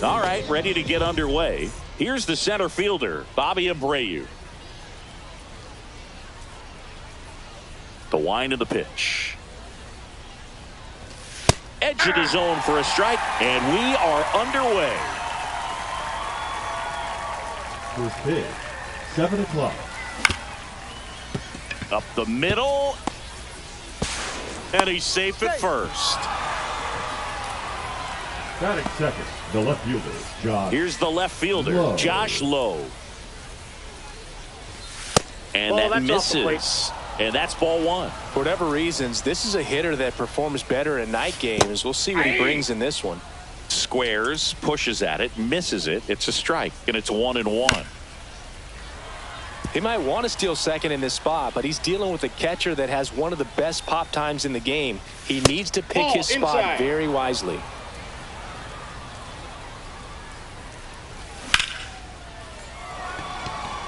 All right, ready to get underway. Here's the center fielder, Bobby Abreu. The wind of the pitch. Edge of the zone for a strike, and we are underway. First pitch, 7 o'clock. Up the middle, and he's safe at first. Batting second, the left fielder, Josh. Here's the left fielder, Lowe. Josh Lowe. And that misses. And that's ball one. For whatever reasons, this is a hitter that performs better in night games. We'll see what he brings in this one. Squares, pushes at it, misses it. It's a strike, and it's 1-1. He might want to steal second in this spot, but he's dealing with a catcher that has one of the best pop times in the game. He needs to pick his spot very wisely.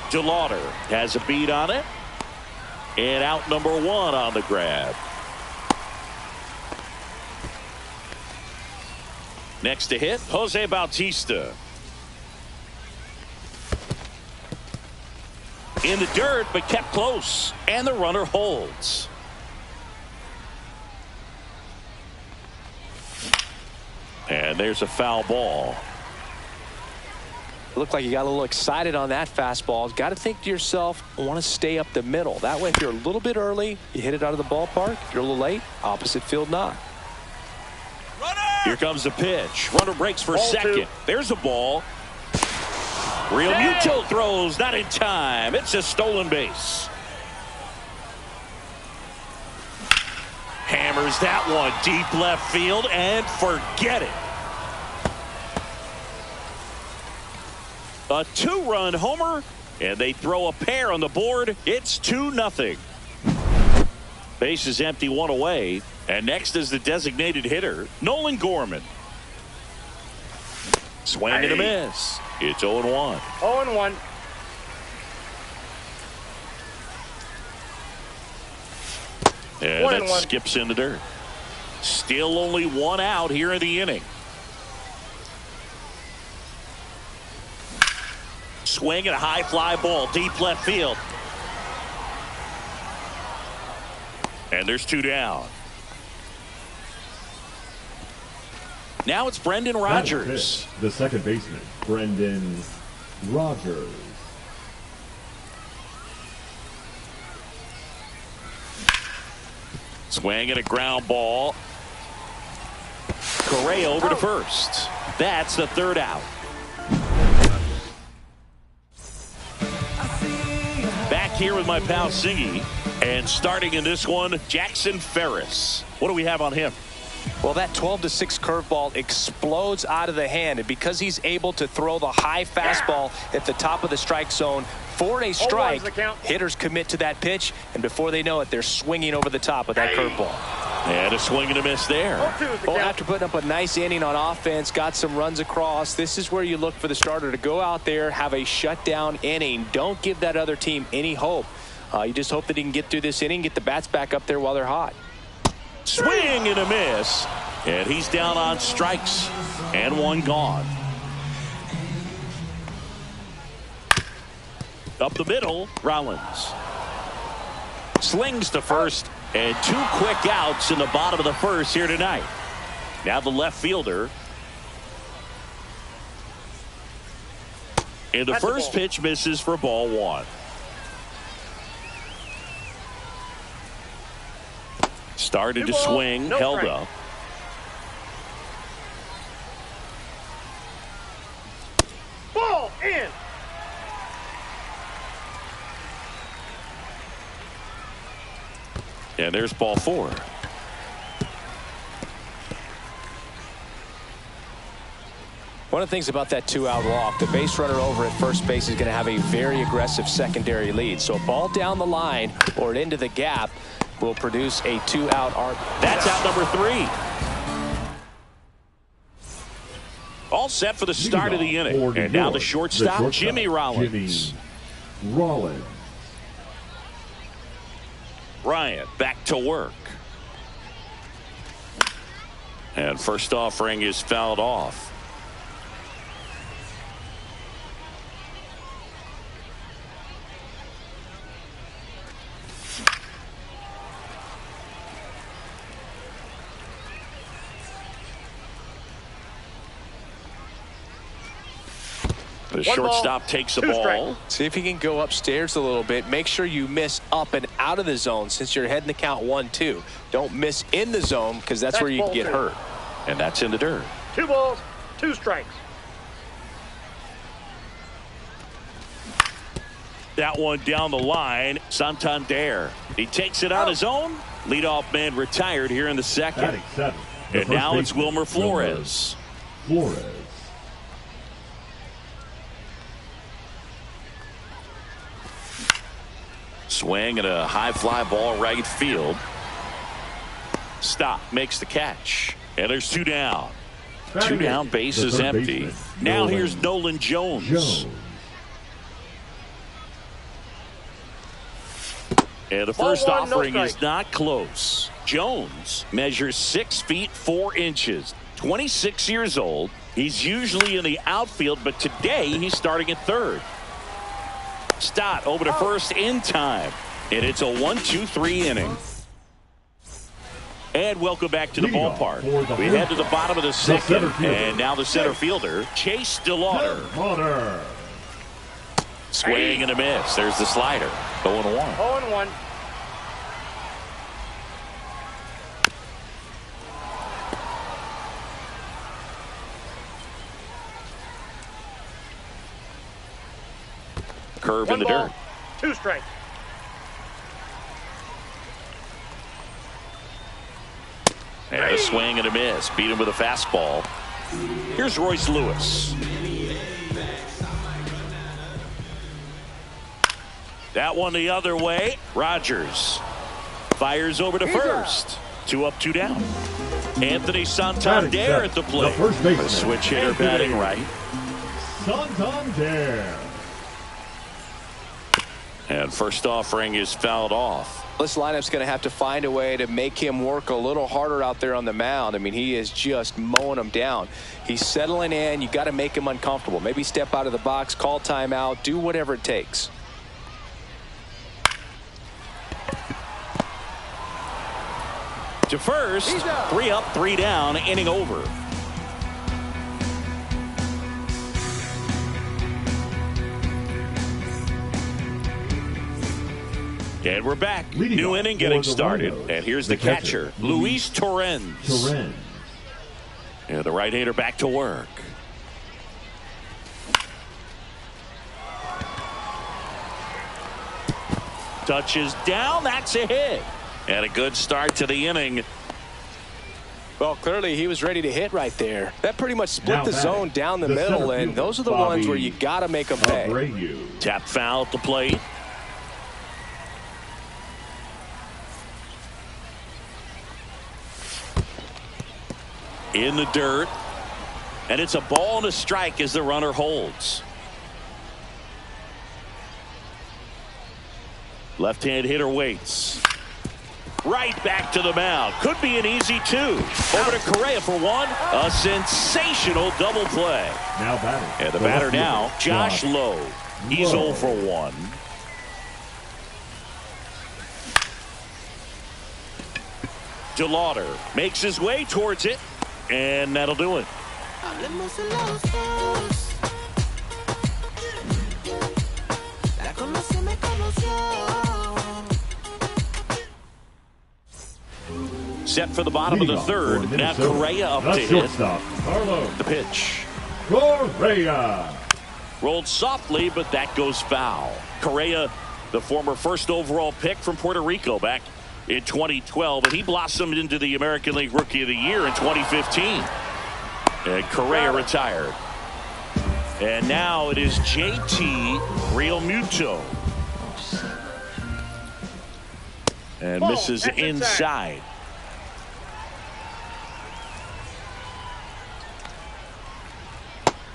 DeLauder has a beat on it. And out number 1 on the grab. Next to hit, Jose Bautista. In the dirt, but kept close. And the runner holds. And there's a foul ball. Looked like you got a little excited on that fastball. Got to think to yourself, I want to stay up the middle. That way, if you're a little bit early, you hit it out of the ballpark. If you're a little late, opposite field knock. Here comes the pitch. Runner breaks for second. There's a ball. Real Muto throws, not in time. It's a stolen base. Hammers that one deep left field and forget it. A 2-run homer, and they throw a pair on the board. It's 2-0. Base is empty, 1 away. And next is the designated hitter, Nolan Gorman. Swing and a miss. It's 0-1. 0-1. And that skips in the dirt. Still only 1 out here in the inning. Swing and a high fly ball deep left field. And there's 2 down. Now it's Brendan Rodgers. The second baseman, Brendan Rodgers. Swing and a ground ball. Correa over to first. That's the 3rd out. Back here with my pal Siggy, and starting in this one, Jackson Ferris. What do we have on him? Well, that 12-6 curveball explodes out of the hand, and because he's able to throw the high fastball at the top of the strike zone for a strike, hitters commit to that pitch, and before they know it, they're swinging over the top of that curveball. And a swing and a miss there. Well, after putting up a nice inning on offense, got some runs across, this is where you look for the starter to go out there, have a shutdown inning. Don't give that other team any hope. You just hope that he can get through this inning, get the bats back up there while they're hot. Swing and a miss. And he's down on strikes. And 1 gone. Up the middle, Rollins. Slings to first. And 2 quick outs in the bottom of the first here tonight. Now the left fielder. And the first pitch misses for ball 1. Started to swing, held up. Ball in. And there's ball 4. One of the things about that 2-out walk, the base runner over at first base is going to have a very aggressive secondary lead. So a ball down the line or into the gap will produce a 2-out arc. That's out number 3. All set for the start of the inning. And now the shortstop, Jimmy Rollins. Bryant back to work. And first offering is fouled off. The 1 ball, shortstop takes the 2 ball. strikes. See if he can go upstairs a little bit. Make sure you miss up and out of the zone since you're heading to count 1-2. Don't miss in the zone because that's where you can get hurt. And that's in the dirt. 2 balls, 2 strikes. That one down the line. Santander. He takes it on his own. Leadoff man retired here in the second. Batting 7. And now it's Wilmer Flores. Flores. Swing and a high fly ball right field. Stop. Makes the catch. And there's 2 down. 2 down. Base is empty. Now here's Nolan Jones. And the first offering is not close. Jones measures 6 feet 4 inches. 26 years old. He's usually in the outfield, but today he's starting at third. Stott over to first in time. And it's a 1-2-3 inning. And welcome back to the ballpark. We head to the bottom of the second. And now the center fielder, Chase DeLauder. Swing and a miss. There's the slider. 0-1. 0-1. Curve in the dirt. 2 strikes. And a swing and a miss. Beat him with a fastball. Here's Royce Lewis. That one the other way. Rogers fires over to first. 2 up, 2 down. Anthony Santander at the plate. The switch hitter batting right. Santander. And first offering is fouled off. This lineup's going to have to find a way to make him work a little harder out there on the mound. I mean, he is just mowing them down. He's settling in. You got to make him uncomfortable. Maybe step out of the box, call timeout, do whatever it takes. To first, 3 up, 3 down, inning over. And we're back. New inning getting started. And here's the catcher, Luis Torrens. And the right-hander back to work. Touches down. That's a hit. And a good start to the inning. Well, clearly he was ready to hit right there. That pretty much split the zone down the middle, and those are the ones where you got to make them pay. Tap foul at the plate. In the dirt. And it's a ball and a strike as the runner holds. Left-hand hitter waits. Right back to the mound. Could be an easy 2. Over to Correa for 1. A sensational double play. Now batting. And the batter now, Josh Lowe. He's 0 for 1. DeLauder makes his way towards it. And that'll do it. Set for the bottom of the third. Now Correa up to hit. The pitch. Correa. Rolled softly, but that goes foul. Correa, the former first overall pick from Puerto Rico back in 2012, and he blossomed into the American League Rookie of the Year in 2015. And Correa retired. And now it is JT Realmuto. And misses inside.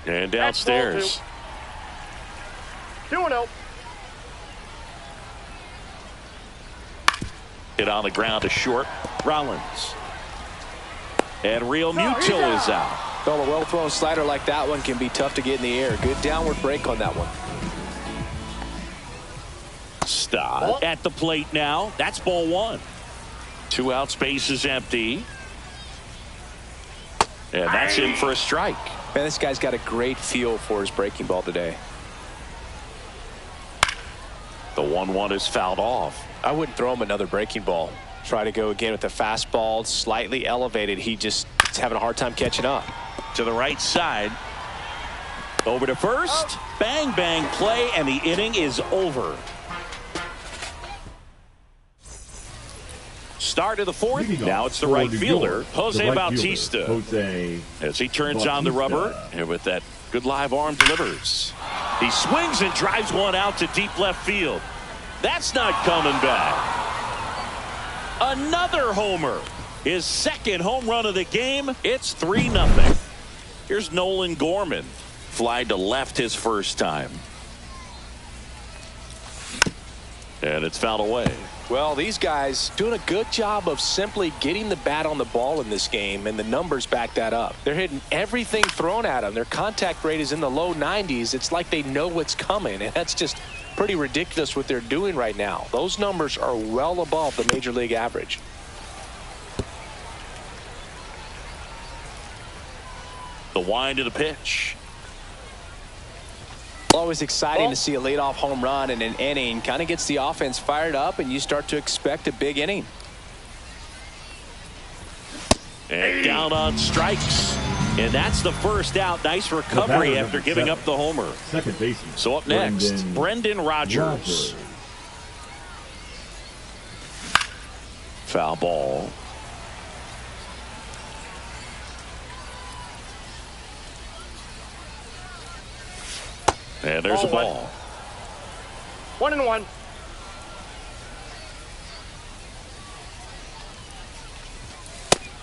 And downstairs. 2-0. Hit on the ground to short. Rollins. And Realmuto is out. Well, a well-thrown slider like that one can be tough to get in the air. Good downward break on that one. Stott at the plate now. That's ball 1. 2 out, space is empty. And that's in for a strike. Man, this guy's got a great feel for his breaking ball today. The 1-1 is fouled off. I wouldn't throw him another breaking ball. Try to go again with the fastball, slightly elevated. He just is having a hard time catching up. To the right side. Over to first. Bang, bang play, and the inning is over. Start of the fourth. Now it's the right fielder, Jose Bautista. As he turns on the rubber, and with that good live arm delivers. He swings and drives one out to deep left field. That's not coming back. Another homer. His second home run of the game. It's 3-0. Here's Nolan Gorman. Fly to left his first time. And it's fouled away. Well, these guys doing a good job of simply getting the bat on the ball in this game, and the numbers back that up. They're hitting everything thrown at them. Their contact rate is in the low 90s. It's like they know what's coming, and that's just pretty ridiculous what they're doing right now. Those numbers are well above the major league average. The wind of the pitch. Always exciting to see a leadoff home run in an inning. Kind of gets the offense fired up, and you start to expect a big inning. And down on strikes. And that's the first out. Nice recovery after giving up the homer. Second baseman. So up next, Brendan Rodgers. Foul ball. And there's a ball. 1-1.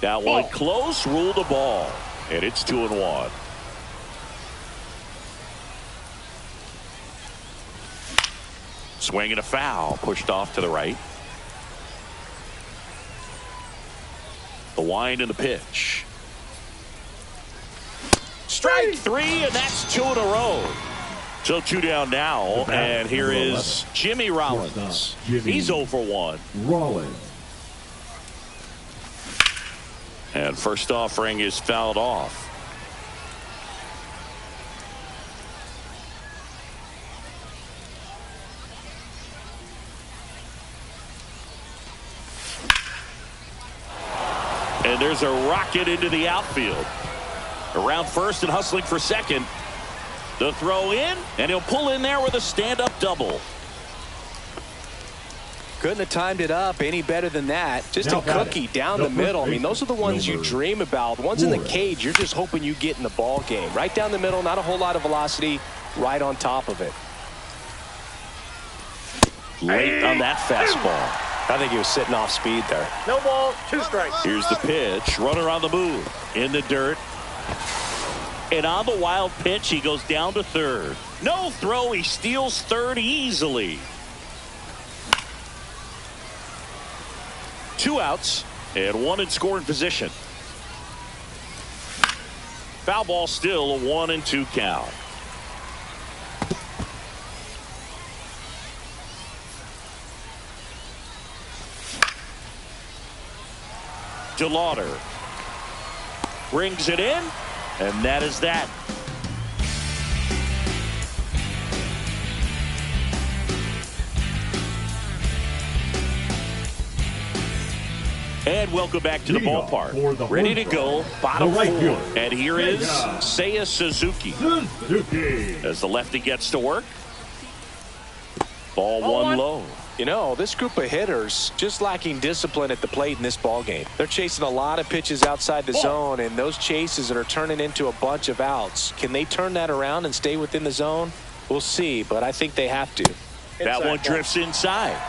That one close, ruled the ball. And it's 2-1. Swing and a foul, pushed off to the right. The wind and the pitch. Strike three, and that's 2 in a row. So 2 down now, and here is Jimmy Rollins. He's 0 for 1. Rollins. And first offering is fouled off. And there's a rocket into the outfield. Around first and hustling for second. The throw in, and he'll pull in there with a stand-up double. Couldn't have timed it up any better than that. Just a cookie down the middle. I mean, those are the ones you dream about. The ones in the cage, you're just hoping you get in the ball game. Right down the middle, not a whole lot of velocity, right on top of it. Late on that fastball. I think he was sitting off speed there. No ball, 2 strikes. Here's the pitch. Runner on the move. In the dirt. And on the wild pitch, he goes down to third. No throw. He steals third easily. 2 outs and 1 in scoring position. Foul ball, still a 1-2 count. DeLauder brings it in, and that is that. And welcome back to the ballpark. Ready to go, bottom 4. And here is Seiya Suzuki. As the lefty gets to work. Ball 1 low. You know, this group of hitters just lacking discipline at the plate in this ball game. They're chasing a lot of pitches outside the zone, and those chases are turning into a bunch of outs. Can they turn that around and stay within the zone? We'll see, but I think they have to. That one drifts inside.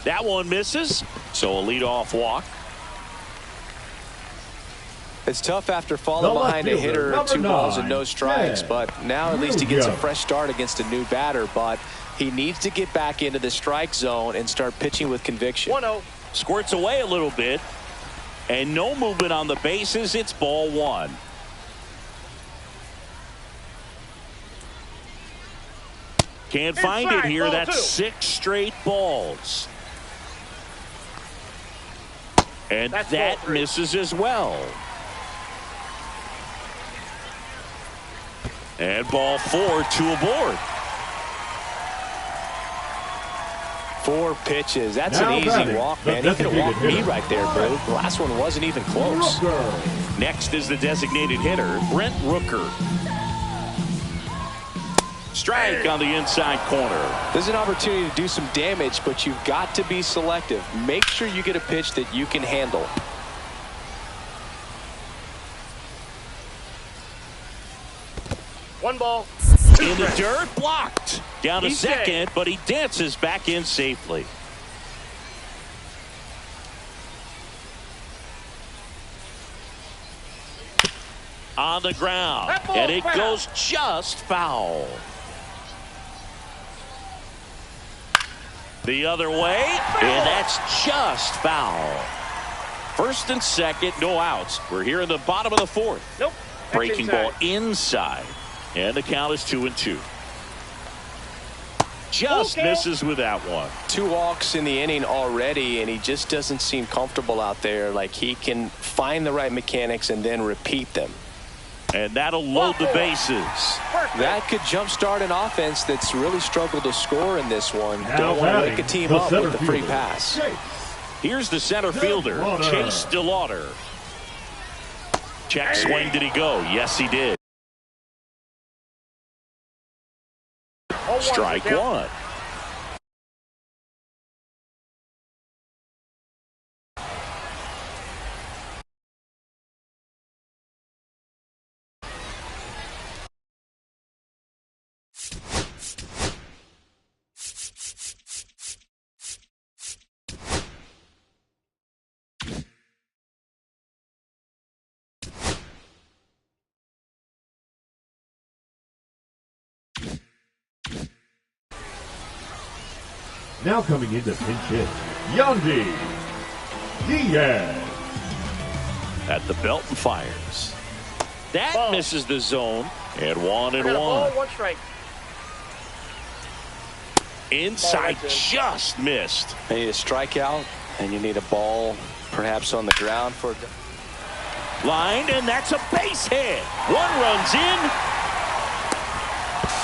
That one misses, so a leadoff walk. It's tough after falling behind a hitter, 2 balls and no strikes, but now at least he gets a fresh start against a new batter, but he needs to get back into the strike zone and start pitching with conviction. 1-0. Squirts away a little bit, and no movement on the bases. It's ball 1. Can't find it here. That's 6 straight balls. And That's that ball 3. misses as well. And ball 4, 2 aboard. 4 pitches. That's Now an easy batting, walk, the man. He could have walked me designated right there, bro. The last one wasn't even close. Rooker. Next is the designated hitter, Brent Rooker. Strike on the inside corner. There's an opportunity to do some damage, but you've got to be selective. Make sure you get a pitch that you can handle. One ball. In the dirt, blocked. Down to He's second, safe. but he dances back in safely. On the ground, That ball and it foul. goes just foul. The other way, and that's just foul. First and second, no outs. We're here in the bottom of the 4th. Nope. That's Breaking inside. ball inside, and the count is 2-2. Just Okay. misses with that one. 2 walks in the inning already, and he just doesn't seem comfortable out there. Like he can find the right mechanics and then repeat them. And that'll load the bases. Perfect. That could jumpstart an offense that's really struggled to score in this one. Now Don't want to batting, wake a team the up with center the free fielder, pass. Chase. Here's the center fielder, DeLauder. Chase DeLauder. Check swing, did he go? Yes, he did. 0-1 Strike count. 1. Now coming into pinch hit, Yandy Diaz. At the belt and fires. That Ball. misses the zone. And 1 I and got a ball, 1. 1 strike. Inside, Ball, that's it. just missed. You need a strikeout, and you need a ball perhaps on the ground for. Line, and that's a base hit. 1 runs in.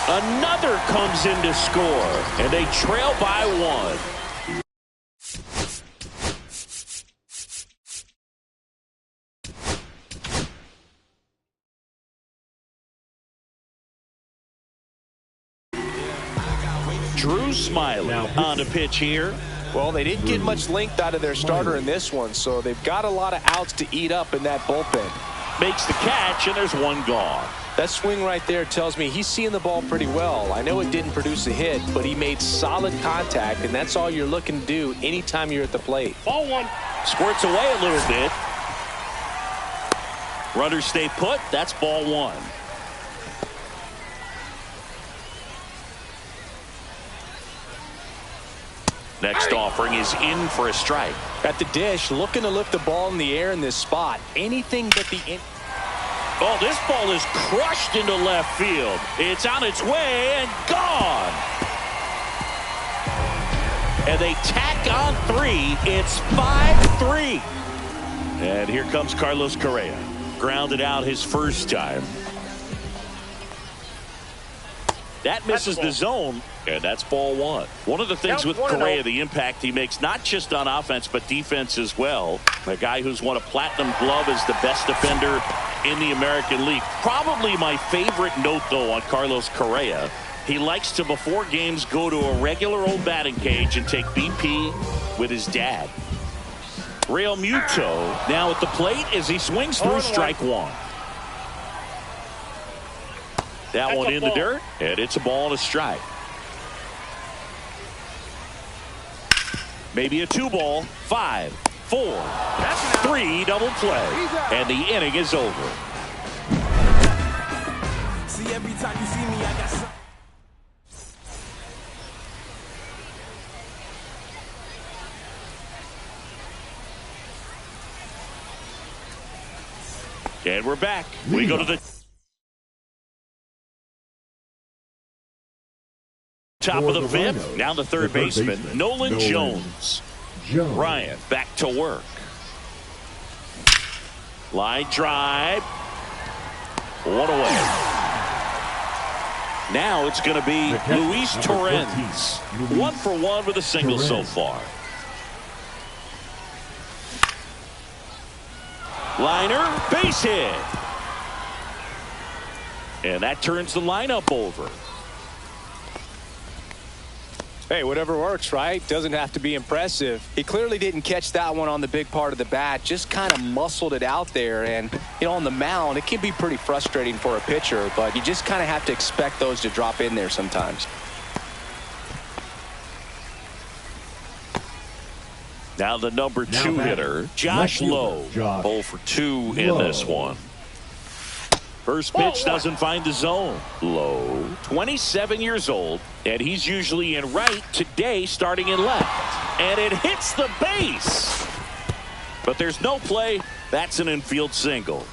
Another comes in to score, and they trail by 1. Drew Smiley on the pitch here. Well, they didn't get much length out of their starter in this one, so they've got a lot of outs to eat up in that bullpen. Makes the catch, and there's 1 gone. That swing right there tells me he's seeing the ball pretty well. I know it didn't produce a hit, but he made solid contact, and that's all you're looking to do anytime you're at the plate. Ball 1. Squirts away a little bit. Runners stay put. That's ball 1. Next offering is in for a strike. At the dish, looking to lift the ball in the air in this spot. Anything but the Oh, this ball is crushed into left field. It's on its way and gone. And they tack on 3. It's 5-3. And here comes Carlos Correa. Grounded out his first time. That misses the zone, and that's ball 1. One of the things with Correa, the impact he makes, not just on offense, but defense as well. A guy who's won a platinum glove as the best defender in the American League. Probably my favorite note, though, on Carlos Correa. He likes to, before games, go to a regular old batting cage and take BP with his dad. Real Muto now at the plate as he swings through strike 1. That one in the dirt, and it's a ball and a strike. Maybe a 2-ball, 5, 4, 3 double play, and the inning is over. See, every time you see me, I got something. And we're back. We go to the top of the 5th. Now the third baseman, Nolan Jones. Ryan back to work. Line drive. One away. Now it's going to be Luis Torrens. 1 for 1 with a single so far. Liner, base hit. And that turns the lineup over. Hey, whatever works, right? Doesn't have to be impressive. He clearly didn't catch that one on the big part of the bat. Just kind of muscled it out there. And, you know, on the mound, it can be pretty frustrating for a pitcher, but you just kind of have to expect those to drop in there sometimes. Now the number 2 hitter, Josh Lowe. 0 for 2 in this one. First pitch doesn't find the zone. Lowe, 27 years old, and he's usually in right, today starting in left. And it hits the base. But there's no play. That's an infield single.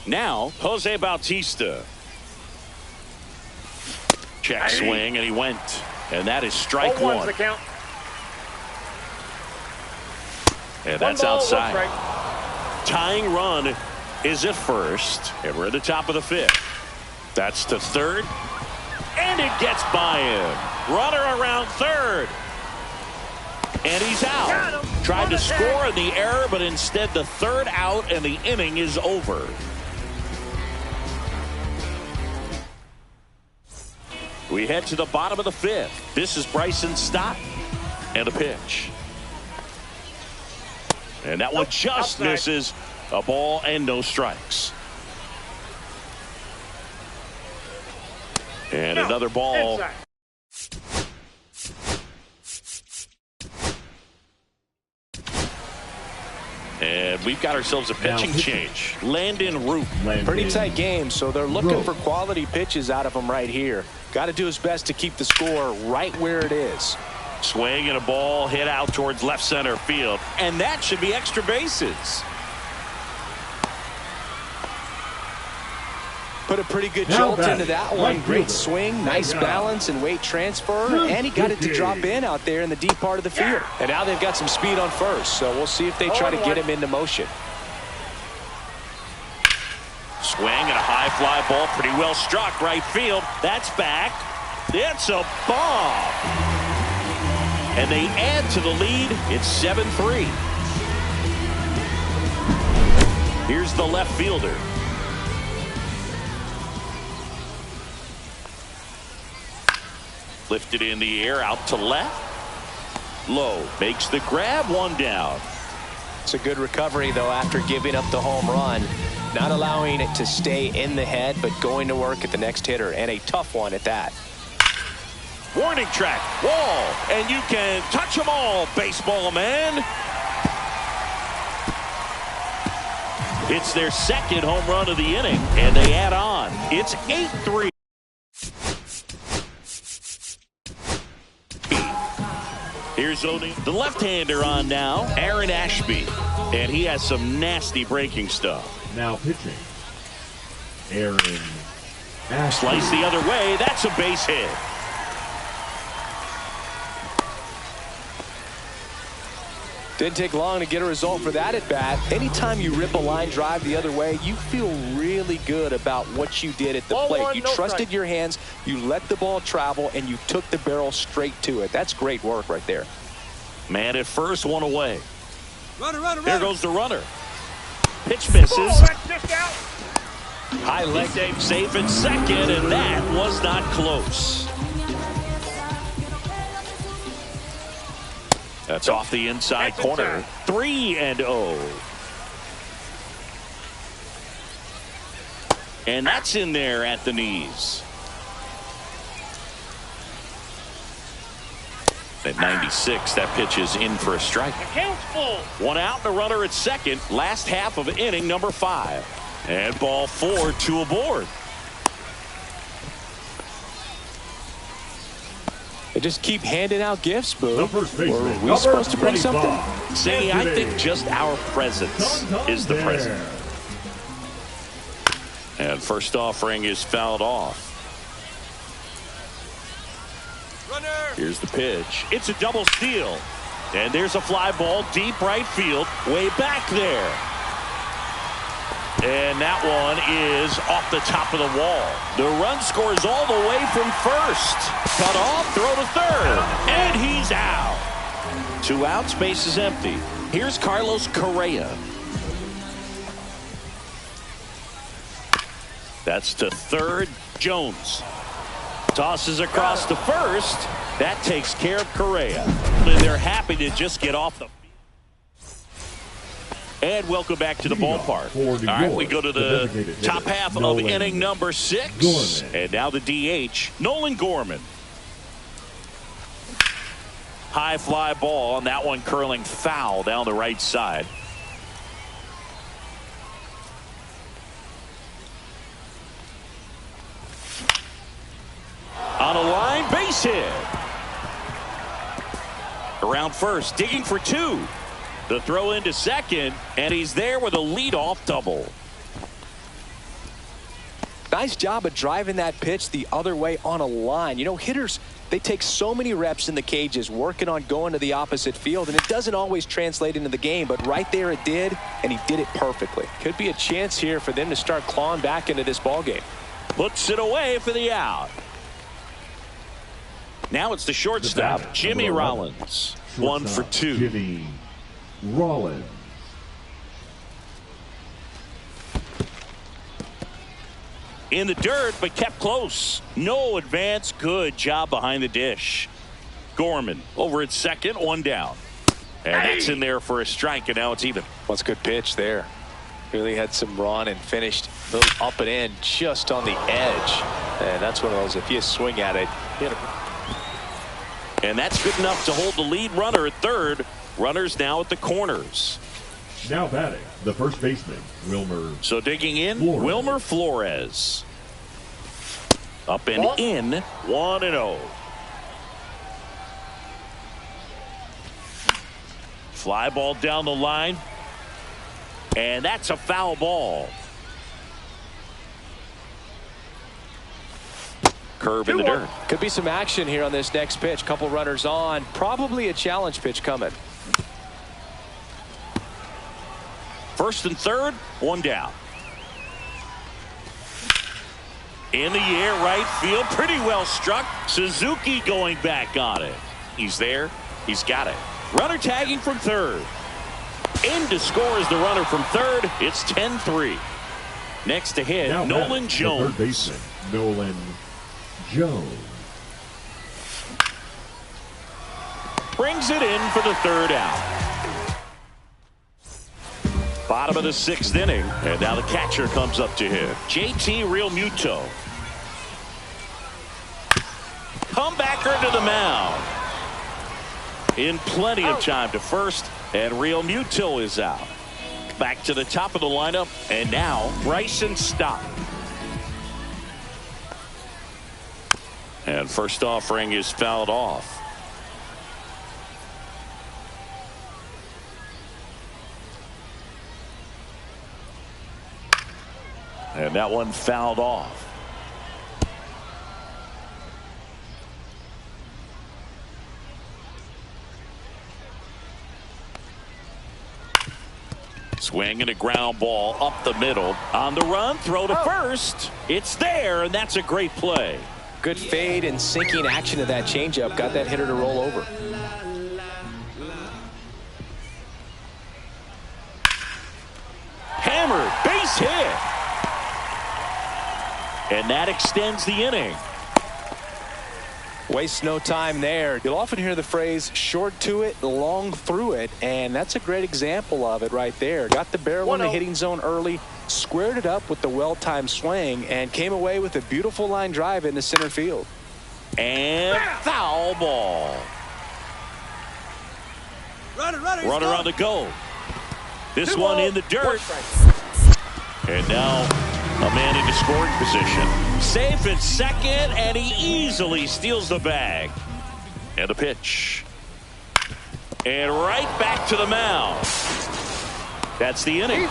Now, Jose Bautista. Check swing, and he went. And that is strike 1. The count. And that's outside. Tying run is at first. And we're at the top of the 5th. That's to third. And it gets by him. Runner around third. And he's out. Tried to score in the error, but instead the third out and the inning is over. We head to the bottom of the 5th. This is Bryson Stott. And a pitch. And that one just misses. A ball and no strikes. And another ball. And we've got ourselves a pitching change. Landon Root. Pretty tight game, so they're looking for quality pitches out of him right here. Got to do his best to keep the score right where it is. Swing and a ball hit out towards left center field. And that should be extra bases. Put a pretty good jolt into that one. Great swing, nice balance and weight transfer. And he got it to drop in out there in the deep part of the field. And now they've got some speed on first, so we'll see if they try to get him into motion. Swing and a high fly ball, pretty well struck right field. That's back. It's a bomb. And they add to the lead. It's 7-3. Here's the left fielder. Lifted in the air out to left. Lowe makes the grab, 1 down. It's a good recovery, though, after giving up the home run. Not allowing it to stay in the head, but going to work at the next hitter, and a tough one at that. Warning track, wall, and you can touch them all, baseball man. It's their second home run of the inning, and they add on. It's 8-3. Here's the left-hander on now, Aaron Ashby, and he has some nasty breaking stuff. Now pitching, Aaron Ashby. Slice the other way, that's a base hit. Didn't take long to get a result for that at bat. Anytime you rip a line drive the other way, you feel really good about what you did at the plate. You trusted your hands, you let the ball travel, and you took the barrel straight to it. That's great work right there. Man at first, 1 away. Runner. There goes the runner. Pitch misses. High leg safe at second, and that was not close. That's off the inside corner. 3-0. And that's in there at the knees. At 96, that pitch is in for a strike. One out and a runner at second. Last half of inning number 5. And ball 4, 2 aboard. They just keep handing out gifts, Boo. The first baseman, Were we supposed to bring 25. something? See, I think just our presence is the present. And first offering is fouled off. Runner. Here's the pitch. It's a double steal. And there's a fly ball deep right field, way back there. And that one is off the top of the wall. The run scores all the way from first. Cut off, throw to third, and he's out. 2 outs, base is empty. Here's Carlos Correa. That's to third. Jones tosses across to first. That takes care of Correa. And they're happy to just get off the field. And welcome back to the ballpark. All right, we go to the top half of inning number 6. And now the DH, Nolan Gorman. High fly ball, and that one curling foul down the right side. On a line, base hit. Around first, digging for 2. The throw into second, and he's there with a leadoff double. Nice job of driving that pitch the other way on a line. You know, hitters, they take so many reps in the cages working on going to the opposite field, and it doesn't always translate into the game, but right there it did, and he did it perfectly. Could be a chance here for them to start clawing back into this ball game. Puts it away for the out. Now it's the shortstop, Jimmy Rollins. 1 for 2. Jimmy Rollins. In the dirt, but kept close. No advance. Good job behind the dish. Gorman over at second, 1 down. And that's in there for a strike, and now it's even. What's a good pitch there? Really had some run and finished a little up and in just on the edge. And that's one of those, if you swing at it, hit it. And that's good enough to hold the lead runner at third. Runners now at the corners. Now batting, the first baseman, Wilmer. So digging in, Flores. Wilmer Flores. Up and in, 1-0. Fly ball down the line. And that's a foul ball. Curve in the dirt. Could be some action here on this next pitch. Couple runners on. Probably a challenge pitch coming. First and third, 1 down. In the air, right field, pretty well struck. Suzuki going back on it. He's there. He's got it. Runner tagging from third. In to score is the runner from third. It's 10-3. Next to hit, Now Nolan Jones. Third baseman, Nolan Jones. Brings it in for the third out. Bottom of the 6th inning, and now the catcher comes up to him. JT Realmuto. Comebacker to the mound. In plenty of time to first, and Realmuto is out. Back to the top of the lineup, and now Bryson Stott. And first offering is fouled off. And that one fouled off. Swing and a ground ball up the middle. On the run, throw to first. It's there, and that's a great play. Good fade and sinking action of that changeup. Got that hitter to roll over. Hammered, base hit. And that extends the inning. Waste no time there. You'll often hear the phrase short to it, long through it, and that's a great example of it right there. Got the barrel in the hitting zone early, squared it up with the well-timed swing, and came away with a beautiful line drive into center field. And foul ball. Runner on the go. This one in the dirt. And now a man into scoring position. Safe at second, and he easily steals the bag. And the pitch. And right back to the mound. That's the inning.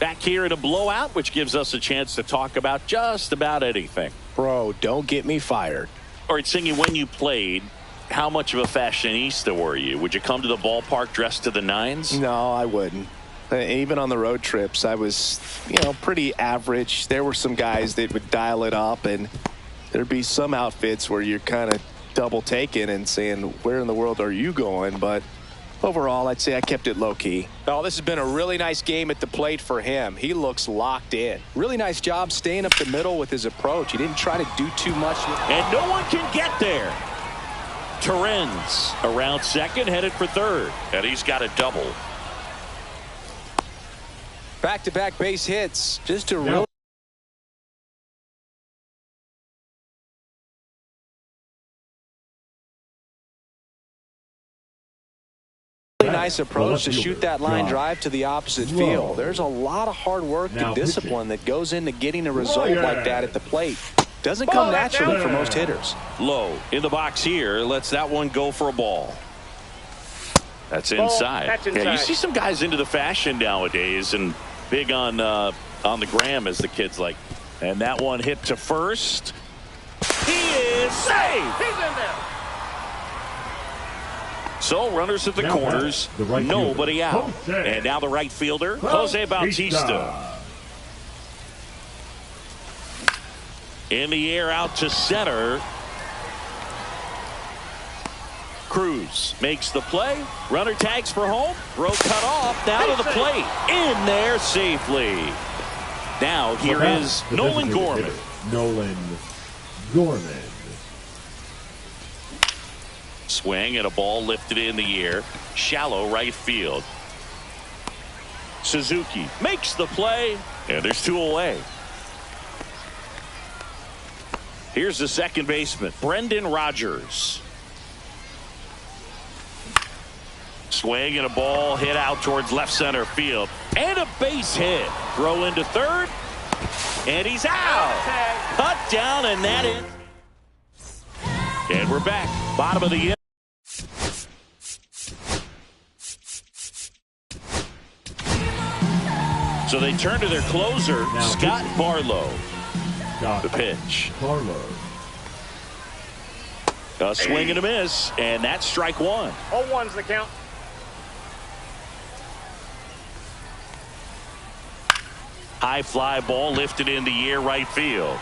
Back here in a blowout, which gives us a chance to talk about just about anything. Bro, don't get me fired. All right, Singy, when you played, how much of a fashionista were you? Would you come to the ballpark dressed to the nines? No, I wouldn't. Even on the road trips, I was, pretty average. There were some guys that would dial it up, and there'd be some outfits where you're kind of double taking and saying, where in the world are you going? But overall, I'd say I kept it low key. Oh, this has been a really nice game at the plate for him. He looks locked in. Really nice job staying up the middle with his approach. He didn't try to do too much. And no one can get there. Torrens around second, headed for third. And he's got a double. Back-to-back base hits. Just a Now, real nice approach to shoot that line drive to the opposite field. There's a lot of hard work and discipline that goes into getting a result like that at the plate. Doesn't come naturally for most hitters. Low in the box here. Lets that one go for a ball. That's inside. That's inside. Yeah, you see some guys into the fashion nowadays and big on the gram, as the kids like. And that one hit to first. He is safe. He's in there. So runners at the Now corners, the right nobody fielder, out. Jose. And now the right fielder, Jose Bautista. In the air out to center. Cruz makes the play. Runner tags for home. Throw cut off. Now to the plate. In there safely. Now here is Nolan Gorman. Nolan Gorman. Swing and a ball lifted in the air. Shallow right field. Suzuki makes the play. And there's two away. Here's the second baseman, Brendan Rodgers. Swing and a ball hit out towards left center field. And a base hit. Throw into third. And he's out. Cut down, and that is. And we're back. Bottom of the inning. So they turn to their closer, Scott Barlow. The pitch. Barlow. A swing and a miss, and that's strike one. 0-1's the count. High fly ball lifted in the air right field.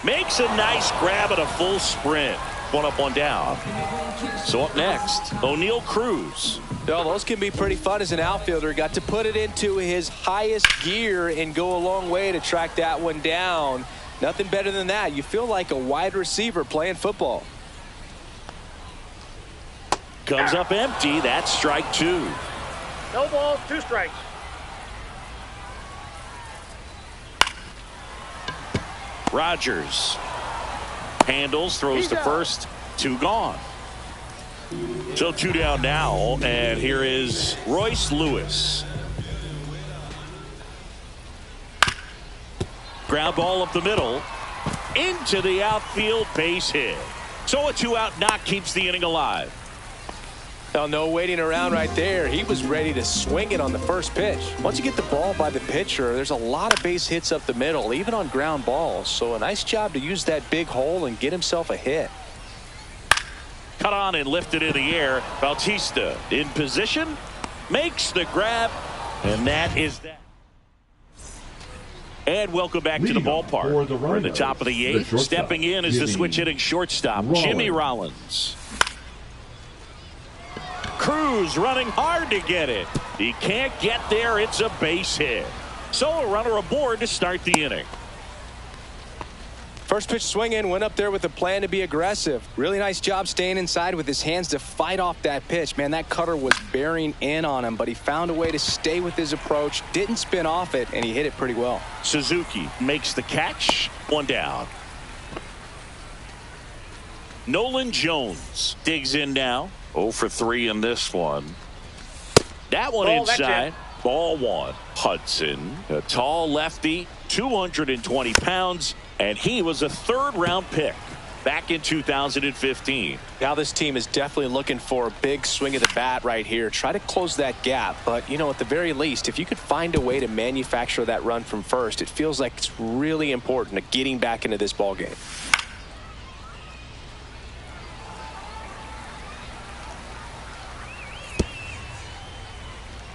Makes a nice grab at a full sprint. One up, one down. So up next, O'Neal Cruz. Well, those can be pretty fun as an outfielder. Got to put it into his highest gear and go a long way to track that one down. Nothing better than that. You feel like a wide receiver playing football. Comes up empty. That's strike two. No balls, 2 strikes. Rodgers handles, throws to first, 2 gone. So 2 down now, and here is Royce Lewis. Ground ball up the middle, into the outfield, base hit. So a 2-out knock keeps the inning alive. Now, no waiting around right there. He was ready to swing it on the first pitch. Once you get the ball by the pitcher, there's a lot of base hits up the middle, even on ground balls. So a nice job to use that big hole and get himself a hit. Cut on and lifted in the air. Bautista in position, makes the grab, and that is that. And welcome back to the ballpark. We're in the top of the 8th. Stepping in is the switch hitting shortstop, Jimmy Rollins. Cruz running hard to get it. He can't get there. It's a base hit. So a runner aboard to start the inning. First pitch swinging, went up there with a plan to be aggressive. Really nice job staying inside with his hands to fight off that pitch. Man, that cutter was bearing in on him, but he found a way to stay with his approach, didn't spin off it, and he hit it pretty well. Suzuki makes the catch. 1 down. Nolan Jones digs in now. 0 for 3 in this one. That one inside. Ball 1. Hudson, a tall lefty, 220 pounds, and he was a 3rd-round pick. back in 2015. Now this team is definitely looking for a big swing of the bat right here. Try to close that gap. But, you know, at the very least, if you could find a way to manufacture that run from first, it feels like it's really important to getting back into this ball game.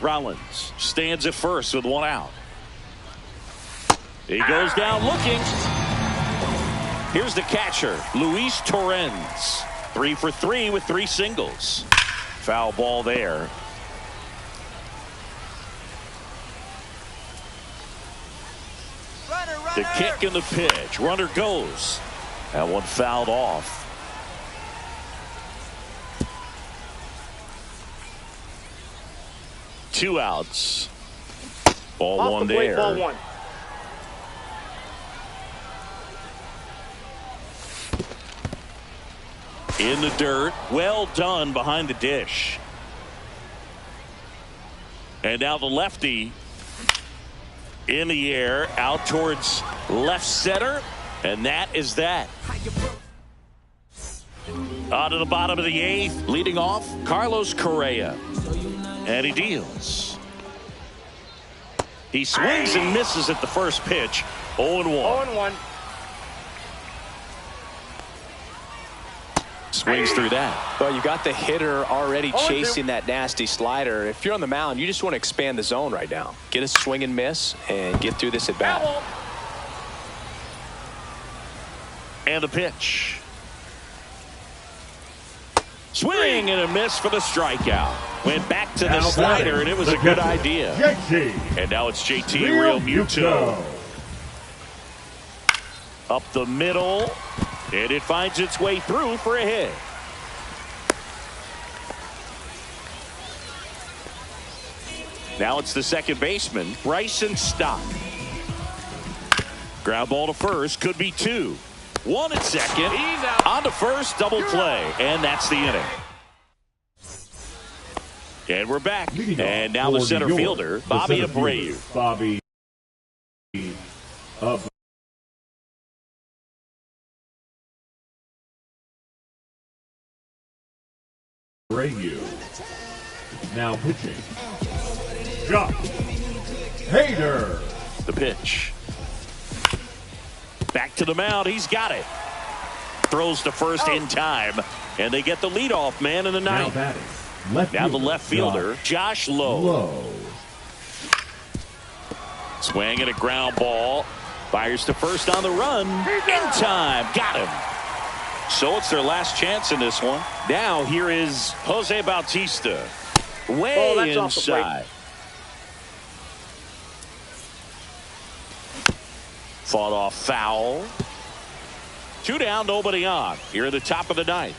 Rollins stands at first with one out. He goes down looking. Here's the catcher, Luis Torrens. 3 for 3 with 3 singles. Foul ball there. The kick and the pitch. Runner goes. That one fouled off. Two outs. Ball Off one the plate, there. ball one. In the dirt. Well done behind the dish. And now the lefty in the air out towards left center. And that is that. On to the bottom of the 8th. Leading off, Carlos Correa. And he deals. He swings and misses at the first pitch. 0-1. 0-1. Swings through that. Well, you got the hitter already 0-2. chasing that nasty slider. If you're on the mound, you just want to expand the zone right now. Get a swing and miss and get through this at bat. Foul. And the pitch. Swing and a miss for the strikeout. Went back to the Now slider, and it was a good catcher, idea. JT And now it's JT Realmuto. Up the middle, and it finds its way through for a hit. Now it's the second baseman, Bryson Stott. Ground ball to first, could be 2. 1 at second. He's out. On to first, double play, and that's the inning. And we're back. Leading And off now the for center New York, fielder, the Bobby center fielder, Abreu. Bobby Abreu. Now pitching. Josh Hader. The pitch. Back to the mound. He's got it. Throws to first in time. And they get the leadoff man in the Now ninth. batting. Left Now the fielder, left fielder, Josh Lowe. Lowe. Swing and a ground ball. Fires to first on the run. In time. Got him. So it's their last chance in this one. Now here is Jose Bautista. Way that's off the plate. inside. Fought off foul. 2 down, nobody on. Here at the top of the ninth.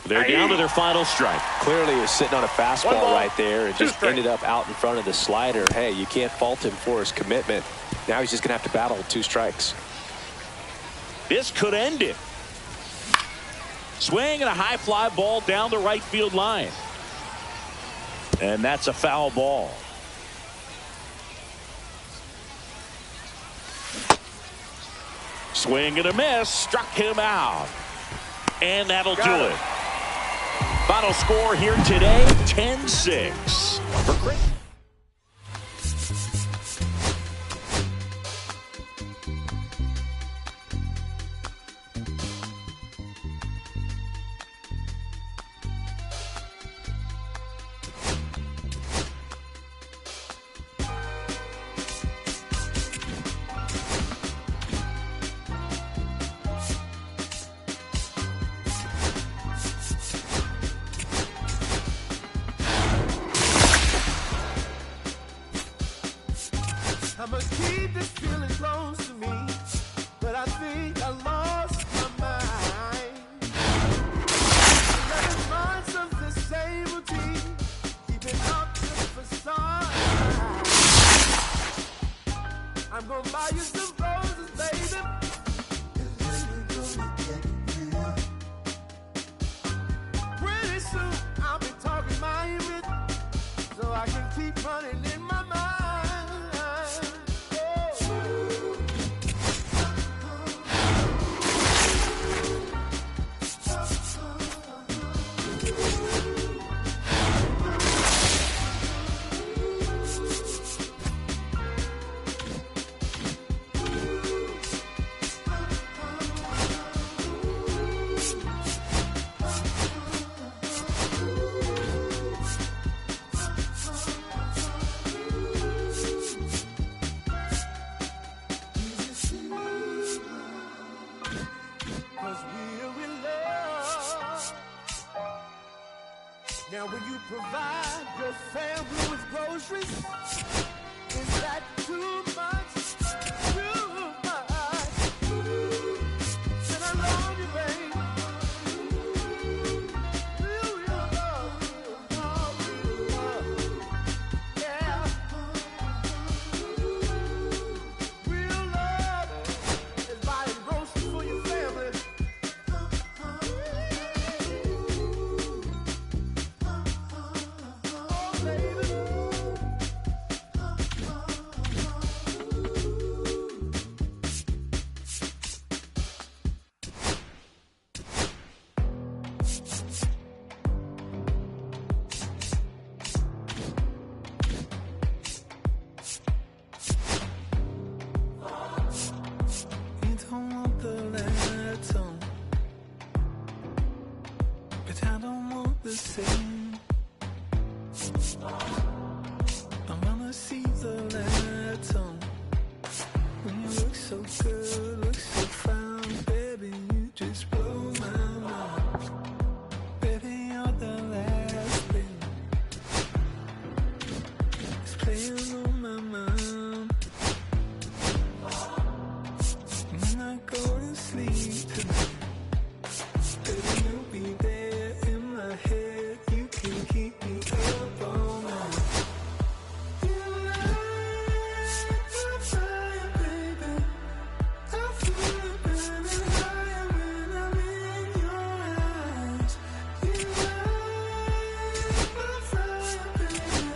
They're down to their final strike. Clearly he was sitting on a fastball 1 ball, right there and 2 just strikes. ended up out in front of the slider. Hey, you can't fault him for his commitment. Now he's just going to have to battle with 2 strikes. This could end it. Swing and a high fly ball down the right field line. And that's a foul ball. Swing and a miss. Struck him out. And that'll do it. Final score here today, 10-6. For Chris. I must keep this feeling close to me, but I think I lost my mind. 11 months of the same routine, keeping up the facade. I'm gonna buy you some roses, baby. Pretty soon I'll be talking my image, so I can keep running in my mind. Now will you provide your family with groceries? Is that too much? Too much? Then I love you, baby. Real love, yeah. Real love is buying groceries for your family. Oh, baby. You don't want the letter, but I don't want the same. I wanna see the letter. When you look so good, look so fine, baby, you just blow my mind. Baby, you're the last thing that's playing on my mind. When I go to sleep tonight, baby, you'll be there in my head. You can keep me up all night. You light my fire, baby. I feel burning higher when I'm in your eyes. You light my fire, baby.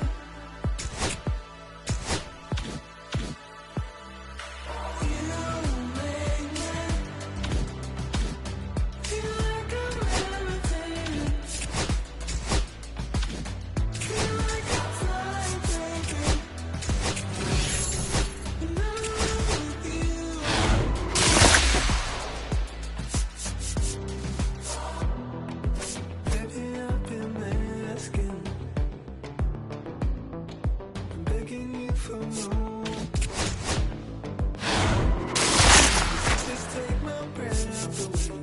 You make me feel like I'm levitating. Feel like I'm flying, baby. When I'm with you. Baby, I've been asking, begging you for more. Just take my breath away.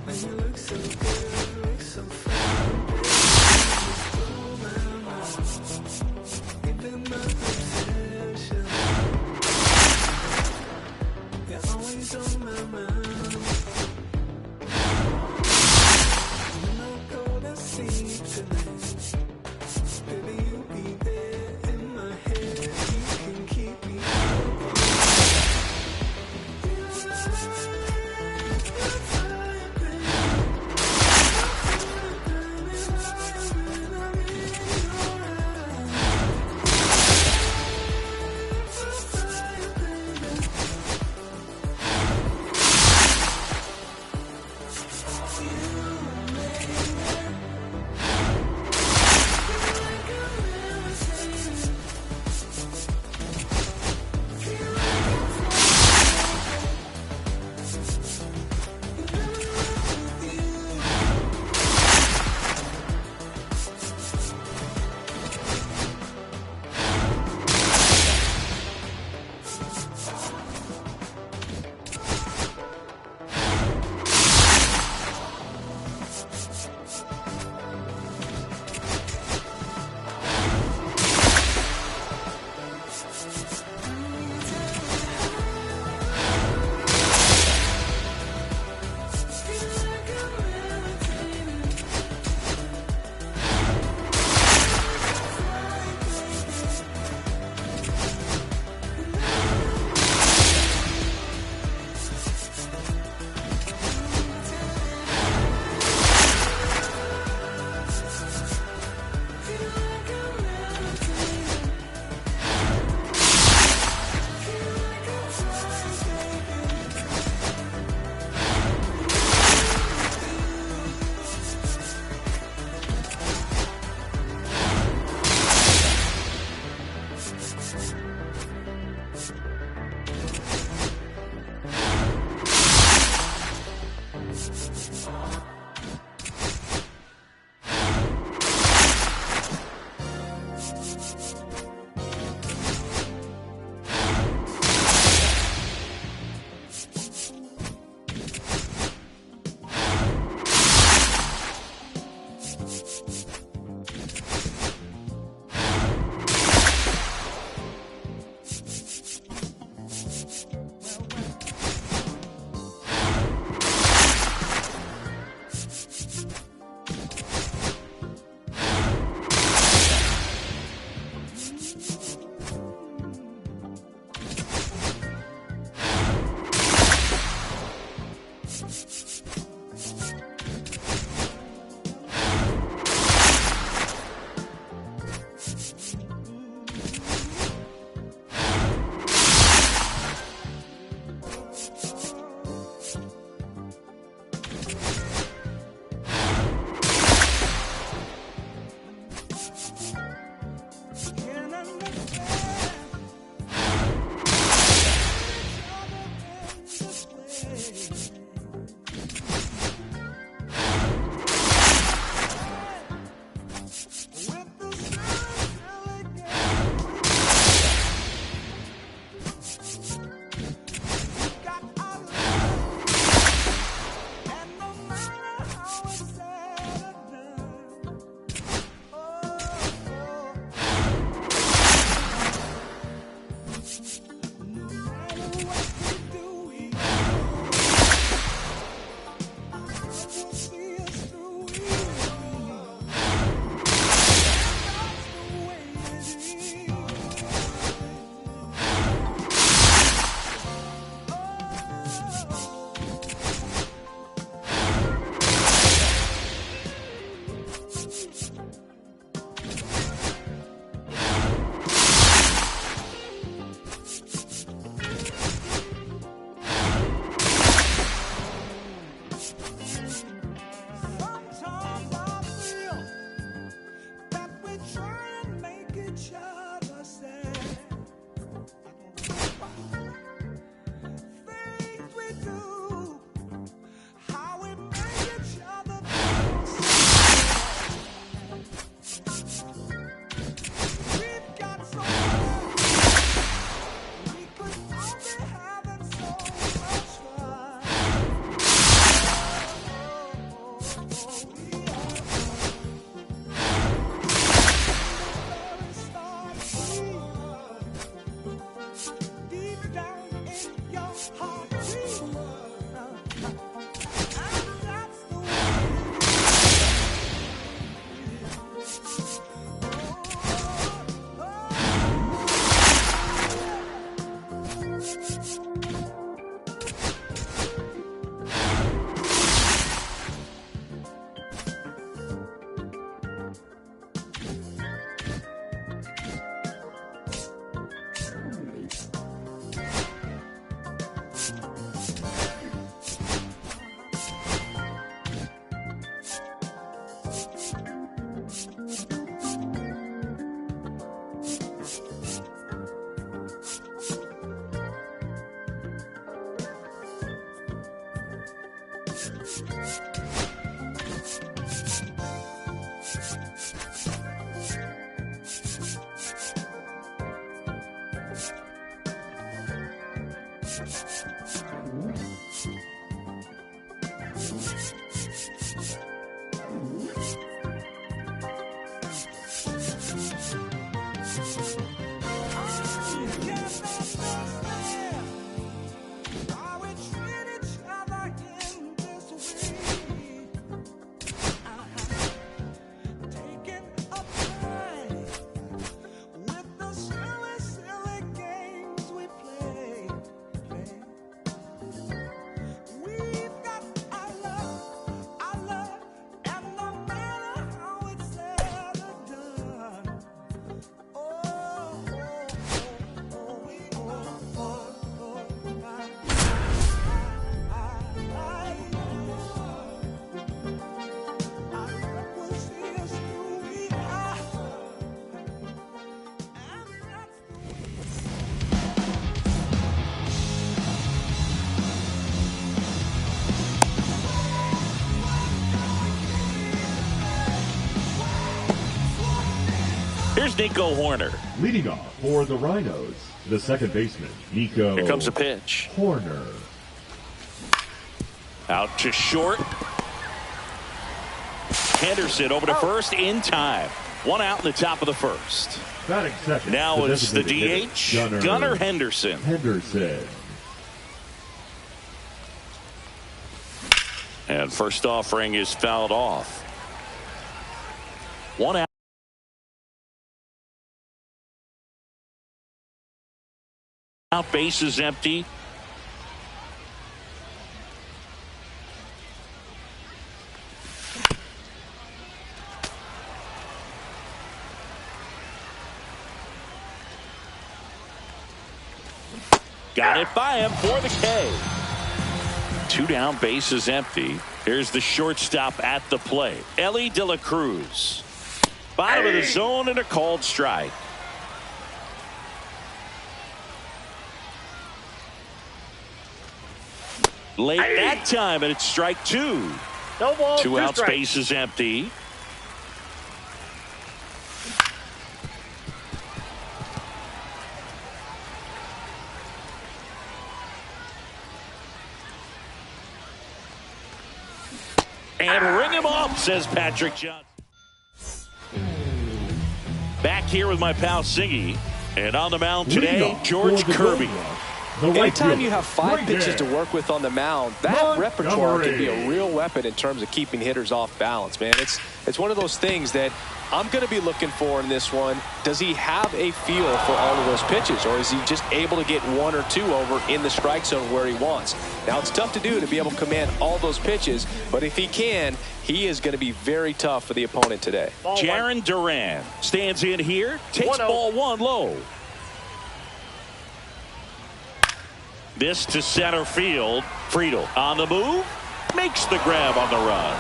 When you look so good, look so fine, baby, you just blow my mind. Even my obsession, you're always on my mind. When I go to sleep tonight, baby, you'll be there in my head. You can keep me up all night. You light my fire, baby. I feel burning higher when I'm in your eyes. My fire, baby. You make me feel like I'm levitating. Feel like I'm flying, when I'm with you. Feel like I'm levitating. Flying, baby. Feel like I'm levitating. Feel like I'm flying, baby. Here's Nico Hoerner. Leading off for the Rhinos, the second baseman, Nico. Here comes a pitch. Hoerner. Out to short. Henderson over to first in time. One out in the top of the first. Batting second. Now it's the designated DH, hitter, Gunnar Henderson. And first offering is fouled off. One out, base is empty. Got it by him for the K. Two down, base is empty. Here's the shortstop at the plate, Elly De La Cruz. Bottom of the zone and a called strike. Late that time, and it's strike two. No ball, Two outs, strikes. base is empty. And ring him off, says Patrick Johnson. Back here with my pal Siggy. And on the mound today, George Kirby. Anytime you have five pitches to work with on the mound, that repertoire can be a real weapon in terms of keeping hitters off balance, man. It's one of those things that I'm going to be looking for in this one. Does he have a feel for all of those pitches, or is he just able to get one or two over in the strike zone where he wants? Now, it's tough to do to be able to command all those pitches, but if he can, he is going to be very tough for the opponent today. Jarren Duran stands in here, takes ball one low. This to center field. Friedl on the move, makes the grab on the run,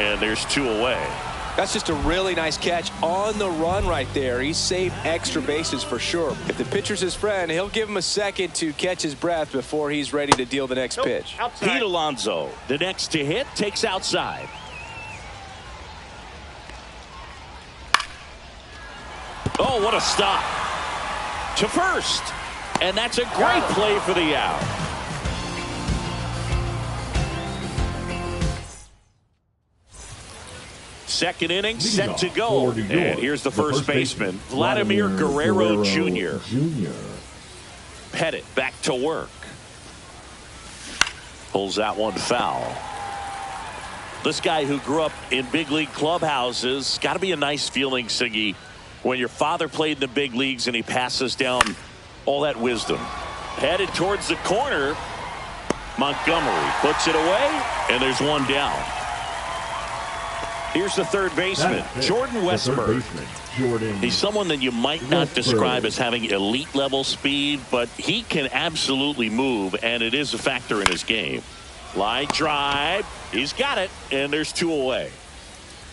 and there's two away. That's just a really nice catch on the run right there. He saved extra bases for sure. If the pitcher's his friend, he'll give him a second to catch his breath before he's ready to deal the next pitch. Outside. Pete Alonso, the next to hit, takes outside. Oh, what a stop. To first. And that's a great play for the out. Second inning set to go. And here's the first baseman, Vladimir Guerrero Jr. Pettit back to work. Pulls that one foul. This guy who grew up in big league clubhouses, got to be a nice feeling, Siggy, when your father played in the big leagues and he passes down all that wisdom. Headed towards the corner. Montgomery puts it away, and there's one down. Here's the third baseman, Jordan Westburg. He's someone that you might not describe as having elite level speed, but he can absolutely move, and it is a factor in his game. Line drive. He's got it, and there's two away.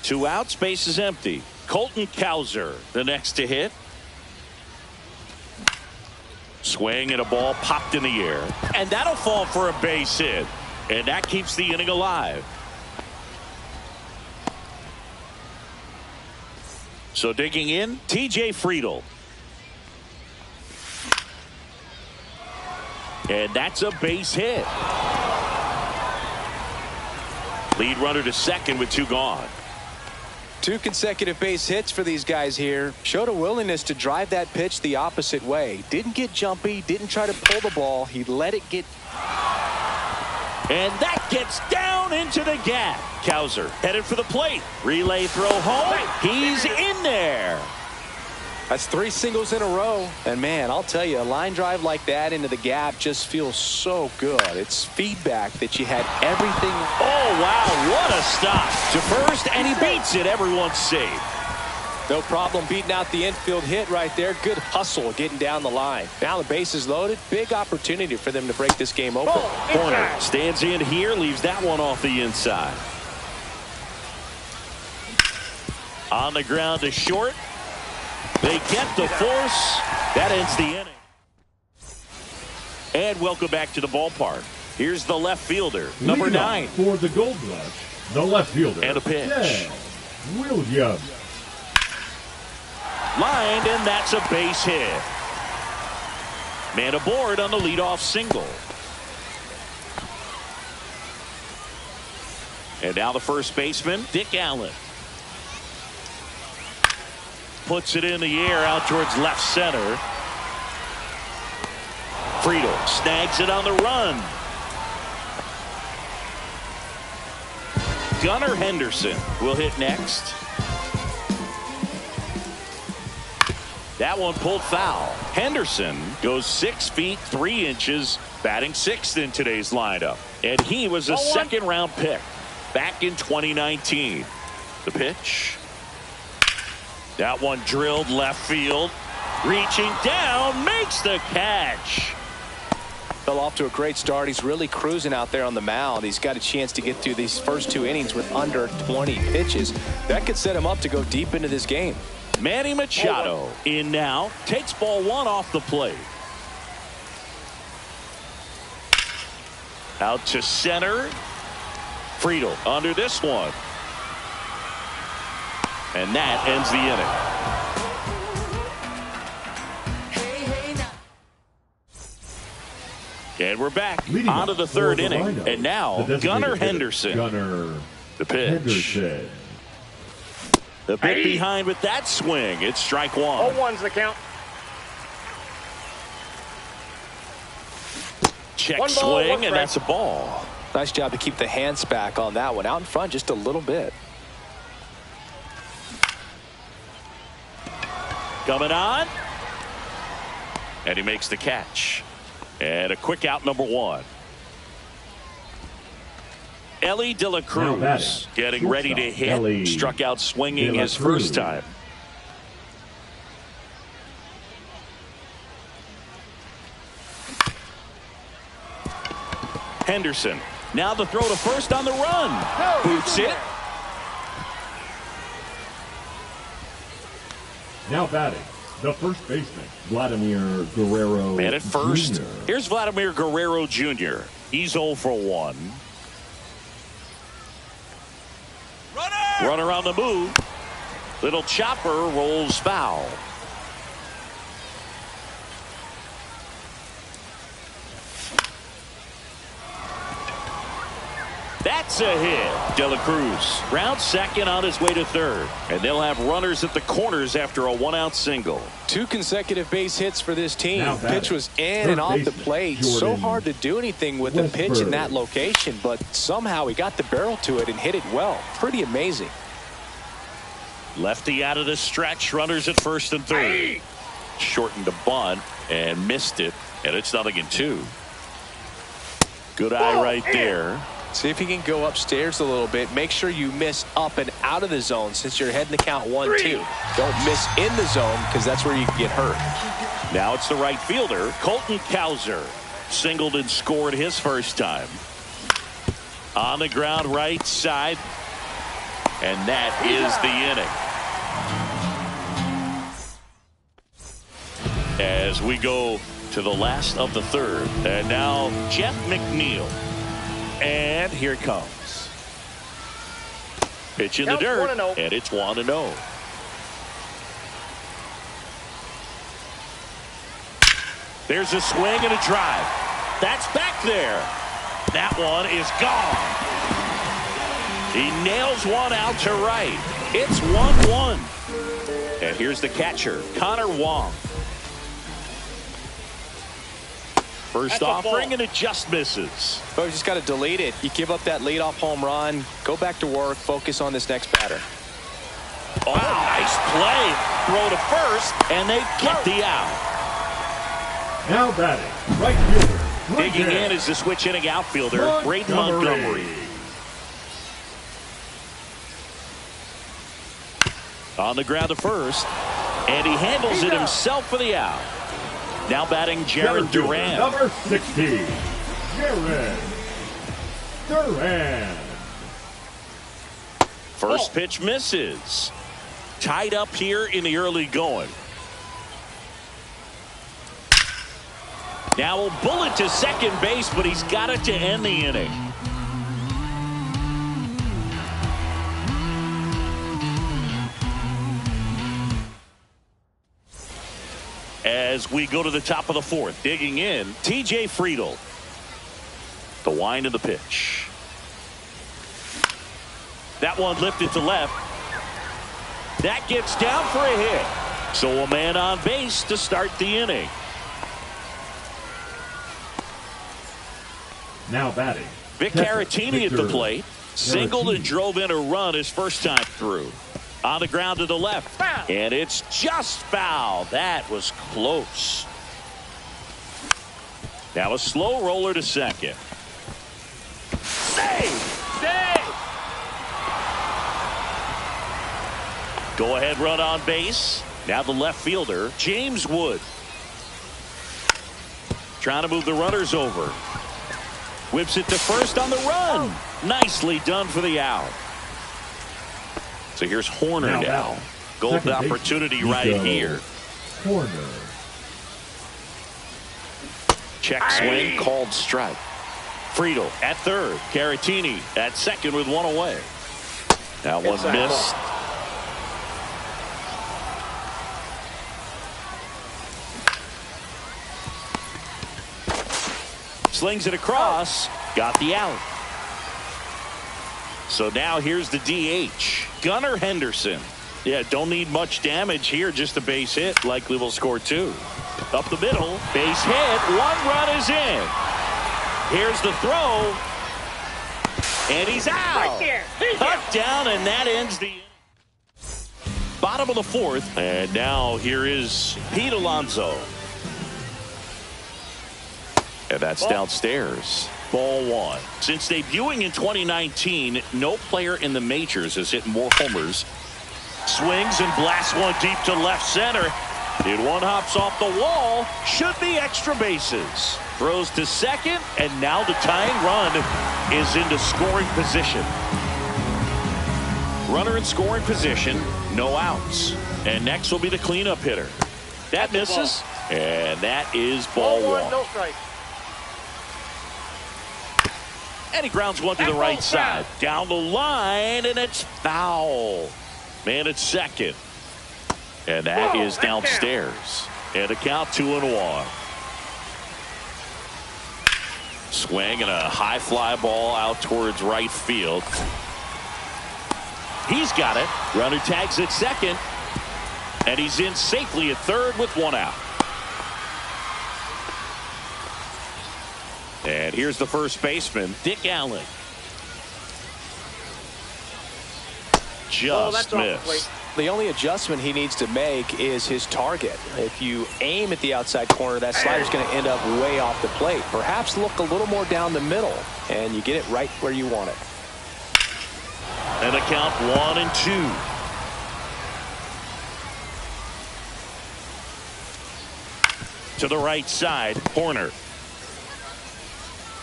Two outs, base is empty. Colton Cowser, the next to hit. Swing and a ball popped in the air, and that'll fall for a base hit, and that keeps the inning alive. So digging in, TJ Friedl. And that's a base hit. Lead runner to second with 2 gone. 2 consecutive base hits for these guys here. Showed a willingness to drive that pitch the opposite way. Didn't get jumpy, didn't try to pull the ball. He let it get. And that gets down into the gap. Cowser headed for the plate. Relay throw home. He's in there. That's 3 singles in a row. And man, I'll tell you, a line drive like that into the gap just feels so good. It's feedback that you had everything. Oh, wow, what a stop. To first, and he beats it. Everyone's safe. No problem beating out the infield hit right there. Good hustle getting down the line. Now the base is loaded. Big opportunity for them to break this game open. Corner stands in here, leaves that one off the inside. On the ground to short. They get the force. That ends the inning. And welcome back to the ballpark. Here's the left fielder, number 9. For the Gold Rush, the left fielder. And a pitch. Ted Williams. Lined, and that's a base hit. Man aboard on the leadoff single. And now the first baseman, Dick Allen. Puts it in the air out towards left center. Friedl snags it on the run. Gunnar Henderson will hit next. That one pulled foul. Henderson goes 6 feet 3 inches, batting 6th in today's lineup. And he was a second-round pick back in 2019. The pitch. That one drilled left field. Reaching down, makes the catch. Fell off to a great start. He's really cruising out there on the mound. He's got a chance to get through these first 2 innings with under 20 pitches. That could set him up to go deep into this game. Manny Machado in now. Takes ball 1 off the plate. Out to center. Friedl under this one. And that ends the inning. And we're back on to the 3rd inning. And now Gunnar Henderson. Gunnar the pitch. Henderson. The pick behind with that swing. It's strike 1. 0-1's the count. Check One ball, swing, one and that's a ball. Nice job to keep the hands back on that one. Out in front just a little bit. Coming on. And he makes the catch. And a quick out, number 1. Elly De La Cruz getting ready to hit. Elly Struck out swinging De La his Cruz. first time. Henderson. Now the throw to first on the run. Boots it. Now batting, the first baseman, Vladimir Guerrero Man at first. Jr. Here's Vladimir Guerrero Jr. He's 0 for 1. Runner on the move. Little chopper rolls foul. That's a hit. De La Cruz rounds second on his way to 3rd. And they'll have runners at the corners after a 1-out single. 2 consecutive base hits for this team. Now Pitch was in and off the baseman, plate. So Jordan hard to do anything with the pitch in that Westburg. location, but somehow he got the barrel to it and hit it well. Pretty amazing. Lefty out of the stretch. Runners at 1st and 3rd. Shortened a bunt and missed it. And it's 0-2. Good eye right there. See if he can go upstairs a little bit. Make sure you miss up and out of the zone since you're heading the count 1-2. Don't miss in the zone because that's where you can get hurt. Now it's the right fielder, Colton Cowser. Singled and scored his first time. On the ground right side. And that is the inning. As we go to the last of the 3rd. And now Jeff McNeil. And here it comes. Pitch in the Counts dirt. 1-0. And it's 1-0. There's a swing and a drive. That's back there. That one is gone. He nails one out to right. It's 1-1. And here's the catcher, Connor Wong. First offering, and it just misses. But you just got to delete it. You give up that leadoff home run. Go back to work. Focus on this next batter. Oh, nice play. Throw to first, and they get the out. Now batting, right fielder. Digging in is the switch hitting outfielder, Braden Montgomery. On the ground to first, and he handles it himself for the out. Now batting Jared Duran. Number 60, Jared Duran. First pitch misses. Tied up here in the early going. Now a bullet to second base, but he's got it to end the inning. As we go to the top of the fourth, digging in, T.J. Friedl. The wind of the pitch. That one lifted to left. That gets down for a hit. So a man on base to start the inning. Now batting, Vic Caratini at the plate. Singled and drove in a run his first time through. On the ground to the left. Foul. And it's just foul. That was close. Now a slow roller to second. Save! Save! Go ahead run on base. Now the left fielder, James Wood. Trying to move the runners over. Whips it to first on the run. Nicely done for the out. So here's Horner now. Golden opportunity right here. Horner. Check swing, called strike. Friedl at third. Caratini at second with one away. That one missed. Slings it across. Got the out. So now here's the DH, Gunnar Henderson. Yeah, don't need much damage here, just a base hit. Likely will score two. Up the middle, base hit. One run is in. Here's the throw. And he's out. Right there. Cut down, and that ends the bottom of the fourth. And now here is Pete Alonso. And that's downstairs. Ball one. Since debuting in 2019, no player in the majors has hit more homers. Swings and blasts one deep to left center. And one hops off the wall. Should be extra bases. Throws to second, and now the tying run is into scoring position. Runner in scoring position, no outs. And next will be the cleanup hitter. That misses, and that is ball one. No strike. And he grounds one to the right side. Down the line, and it's foul. Man at second. And that is downstairs. And a count 2-1. Swing and a high fly ball out towards right field. He's got it. Runner tags at second. And he's in safely at third with one out. And here's the first baseman, Dick Allen. Just missed. The only adjustment he needs to make is his target. If you aim at the outside corner, that slider's going to end up way off the plate. Perhaps look a little more down the middle, and you get it right where you want it. And a count 1-2. To the right side, Horner.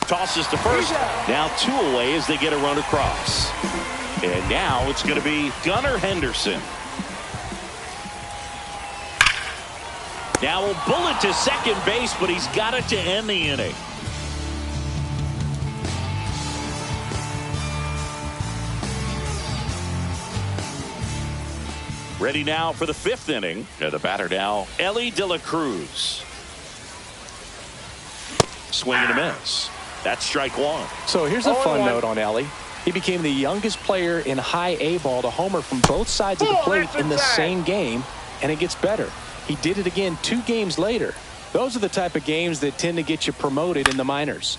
Tosses to first. Now two away as they get a run across. And now it's going to be Gunnar Henderson. Now a bullet to second base, but he's got it to end the inning. Ready now for the fifth inning. And the batter now, Elly De La Cruz. Swing and a miss. That's strike one. So here's a fun note on Ellie. He became the youngest player in high A ball to homer from both sides of the plate in the same game, and it gets better. He did it again 2 games later. Those are the type of games that tend to get you promoted in the minors.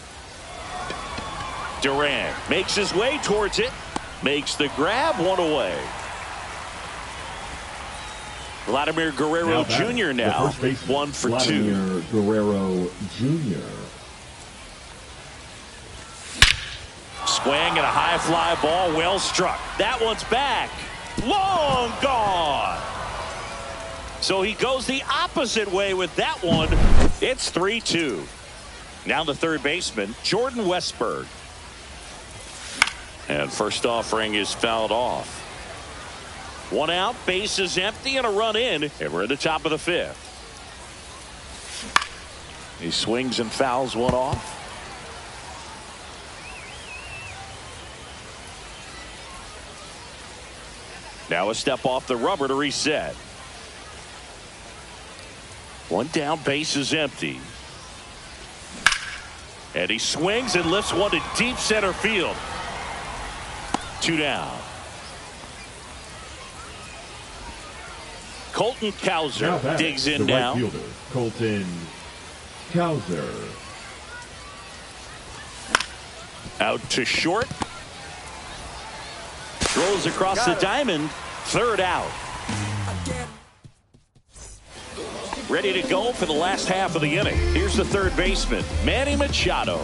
Duran makes his way towards it. Makes the grab, 1 away. Vladimir Guerrero Jr. now, 1 for 2. Vladimir Guerrero Jr. Swing and a high fly ball, well struck. That one's back. Long gone. So he goes the opposite way with that one. It's 3-2. Now the third baseman, Jordan Westburg. And first offering is fouled off. 1 out, bases empty, and a run in. And we're at the top of the 5th. He swings and fouls one off. Now a step off the rubber to reset. 1 down, base is empty. And he swings and lifts one to deep center field. 2 down. Colton Cowser digs in now. Right fielder, Colton Cowser. Out to short. Throws across the diamond. 3rd out. Ready to go for the last half of the inning. Here's the third baseman, Manny Machado.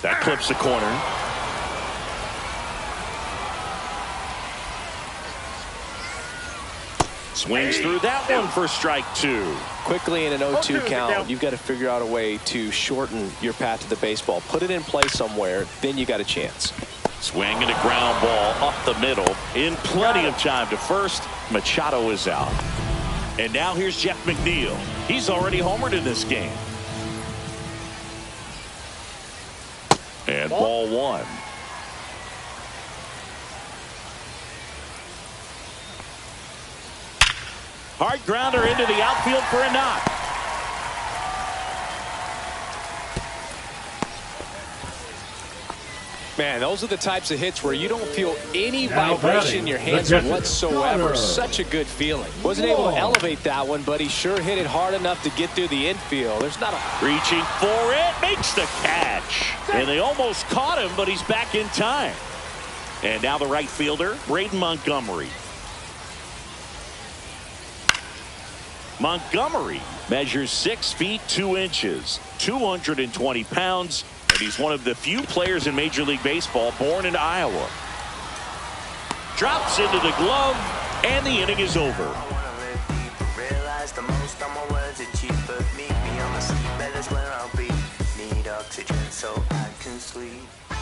That clips the corner. Swings through that one for strike 2. Quickly in an 0-2 count, you've got to figure out a way to shorten your path to the baseball. Put it in play somewhere, then you got a chance. Swing and a ground ball up the middle. In plenty of time to first. Machado is out. And now here's Jeff McNeil. He's already homered in this game. And ball 1. Hard grounder into the outfield for a knock. Man, those are the types of hits where you don't feel any vibration in your hands whatsoever. Such a good feeling. Wasn't able to elevate that one, but he sure hit it hard enough to get through the infield. There's not a... Reaching for it, makes the catch. And they almost caught him, but he's back in time. And now the right fielder, Braden Montgomery. Montgomery measures 6 feet 2 inches, 220 pounds. And he's one of the few players in Major League Baseball born in Iowa. Drops into the glove, and the inning is over.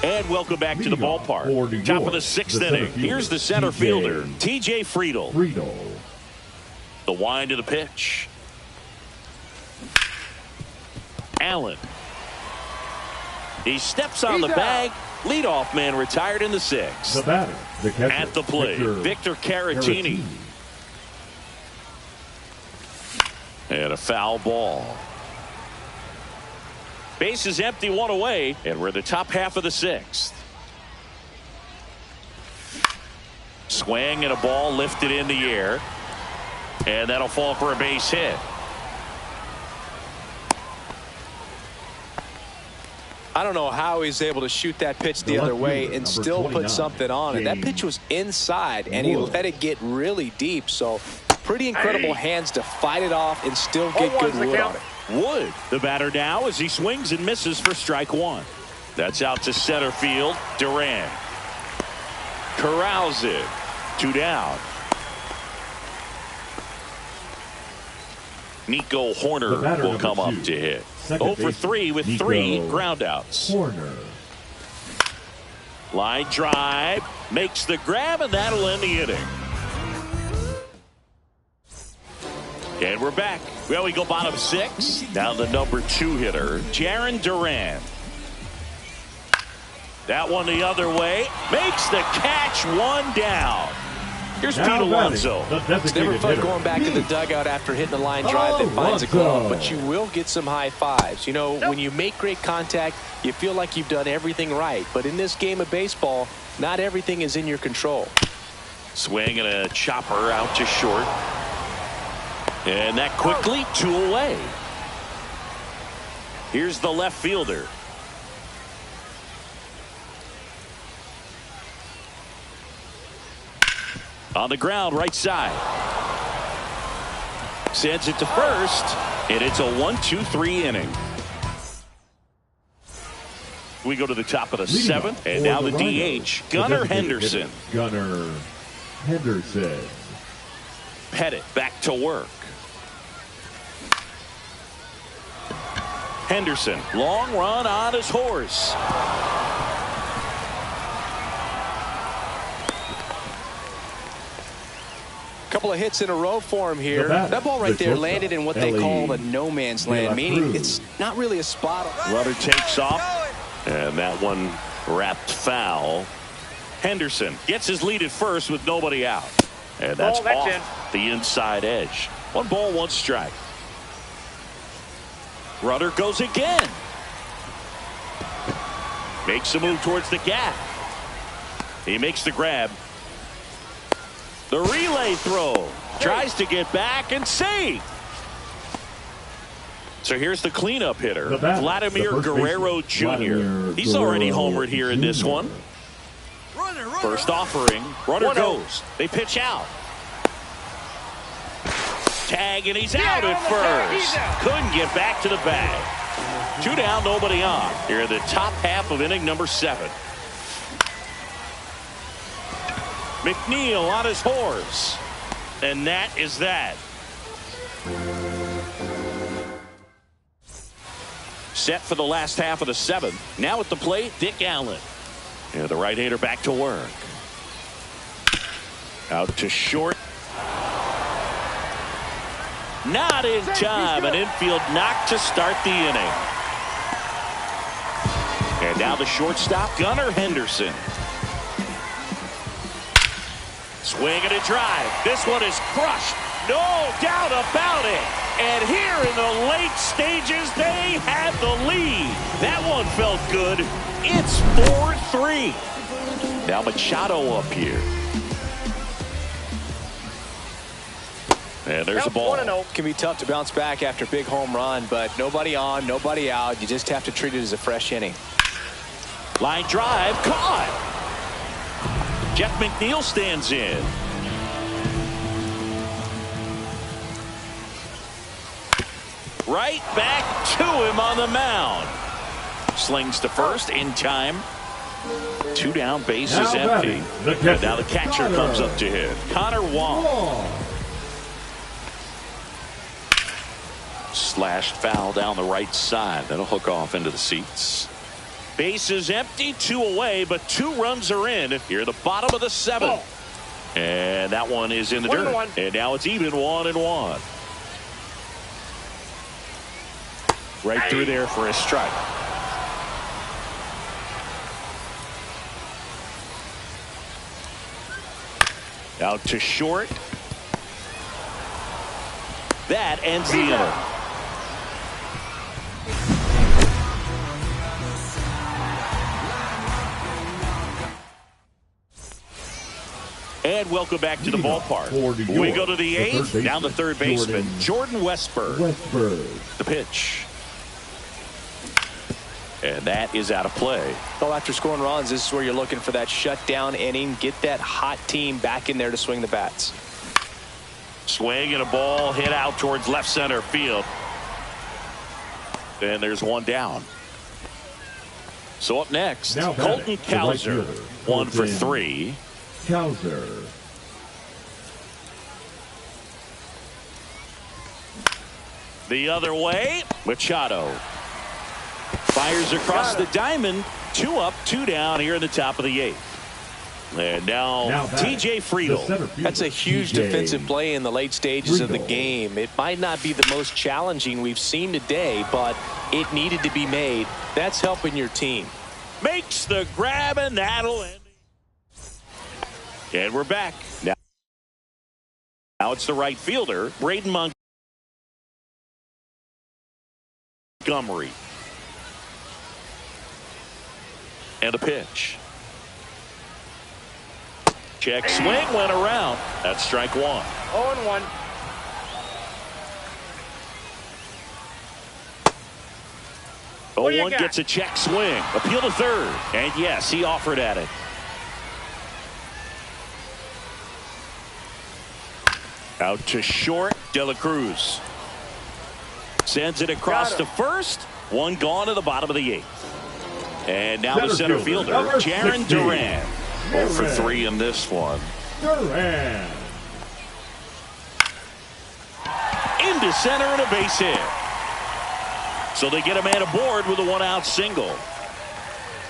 And welcome back to the ballpark. Top of the 6th inning. Here's the center fielder, TJ Friedl. The wind of the pitch. Allen. He steps on the bag. Leadoff man retired in the 6th. The batter, the catcher, at the plate, Victor Caratini. And a foul ball. Base is empty, 1 away, and we're in the top half of the 6th. Swing and a ball lifted in the air. And that'll fall for a base hit. I don't know how he's able to shoot that pitch the other way and still put something on it. That pitch was inside, and he let it get really deep. So pretty incredible hands to fight it off and still get good wood on it. Wood, the batter now, as he swings and misses for strike 1. That's out to center field. Duran corrals it. 2 down. Nico Horner will come up to hit. 0 for 3 with 3 groundouts. Horner. Line drive, makes the grab, and that'll end the inning. And we're back. Well, we go bottom 6. Now the number 2 hitter, Jarren Duran. That one the other way. Makes the catch, 1 down. Here's Now Pete batting, Alonso. the It's never designated fun hitter. going back to the dugout after hitting a line drive that finds a glove, but you will get some high fives. You know, when you make great contact, you feel like you've done everything right. But in this game of baseball, not everything is in your control. Swing and a chopper out to short. And that quickly 2 away. Here's the left fielder. On the ground, right side. Sends it to first, and it's a 1-2-3 inning. We go to the top of the Leading seventh, off and for now the Rhinos, DH, the Gunnar designated Henderson. hitter, Gunnar Henderson. Pettit back to work. Henderson, long run on his horse. Couple of hits in a row for him here. The batter, That ball right the there shortstop, landed in what they Ellie call the no man's De La land, meaning Cruz. it's not really a spot. Runner takes off, and that one wrapped foul. Henderson gets his lead at first with nobody out, and that's Ball, off that's the inside edge. 1 ball, 1 strike. Runner goes again. Makes a move towards the gap. He makes the grab. The relay throw. Tries to get back and save. So here's the cleanup hitter, The batter, Vladimir the first Guerrero baseman, Jr. Vladimir He's already Guerrero homered here in this Jr. one. First offering. Runner goes. They pitch out. Tag, and he's out at first. Couldn't get back to the bag. 2 down, nobody on. Here in the top half of inning number 7. McNeil on his horse. And that is that. Set for the last half of the 7th. Now at the plate, Dick Allen. Yeah, the right-hander back to work. Out to short. Not in time. An infield knock to start the inning. And now the shortstop, Gunnar Henderson. Swing and a drive. This one is crushed. No doubt about it. And here in the late stages, they had the lead. That one felt good. It's 4-3. Now Machado up here. And there's a ball. It can be tough to bounce back after a big home run, but nobody on, nobody out. You just have to treat it as a fresh inning. Line drive, caught. Jeff McNeil stands in. Right back to him on the mound. Slings to first in time. 2 down, base is Now empty. batting, the catcher, And now the catcher Connor comes up to hit. Connor Wong. Slashed foul down the right side. That'll hook off into the seats. Base is empty, 2 away, but 2 runs are in here at the bottom of the 7th. And that one is in the dirt. 1-1. And now it's even 1-1. Right through there for a strike. Out to short. That ends the inning. And welcome back to the ballpark. For New York, We go to the the third 8th. baseman, Down the third baseman, Jordan Westberg. Westberg. The pitch. And that is out of play. Well, after scoring runs, this is where you're looking for that shutdown inning. Get that hot team back in there to swing the bats. Swing and a ball hit out towards left center field. And there's 1 down. So up next, Now Colton batting, the right Cowser. fielder, 1 for Colton 3. Cowser. The other way, Machado. Fires across the diamond. 2 up, 2 down here in the top of the 8th. And now batting, TJ the Friedel. center fielder, That's a huge TJ defensive play in the late stages of the Friedel. game. It might not be the most challenging we've seen today, but it needed to be made. That's helping your team. Makes the grab, and that'll end. And we're back. Now Now it's the right fielder, Braden Montgomery. And a pitch. Check swing went around. That's strike one. 0-1. Oh, What do you one got? gets a check swing. Appeal to third. And yes, he offered at it. Out to short, De La Cruz. Sends it across to first. One gone to the bottom of the eighth. And now the center fielder, number Jarren 16. Duran. 0 for 3 in this one. Duran. Into center and a base hit. So they get a man aboard with a one-out single.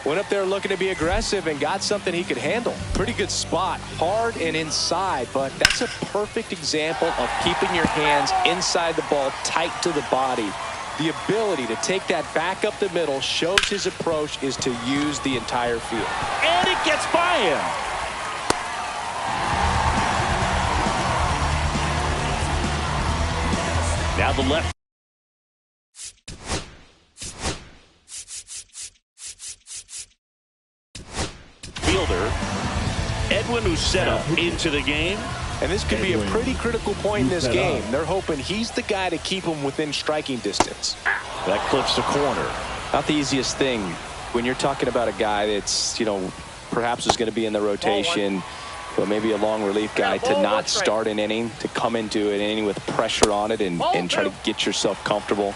Went up there looking to be aggressive and got something he could handle. Pretty good spot, hard and inside, but that's a perfect example of keeping your hands inside the ball, tight to the body. The ability to take that back up the middle shows his approach is to use the entire field. And it gets by him. Now the left fielder, Edwin Uceta, into the game. And this could be a pretty critical point in this game. They're hoping he's the guy to keep him within striking distance. That clips the corner. Not the easiest thing when you're talking about a guy that's, perhaps is going to be in the rotation, but maybe a long relief guy, to not start an inning, to come into an inning with pressure on it and try to get yourself comfortable.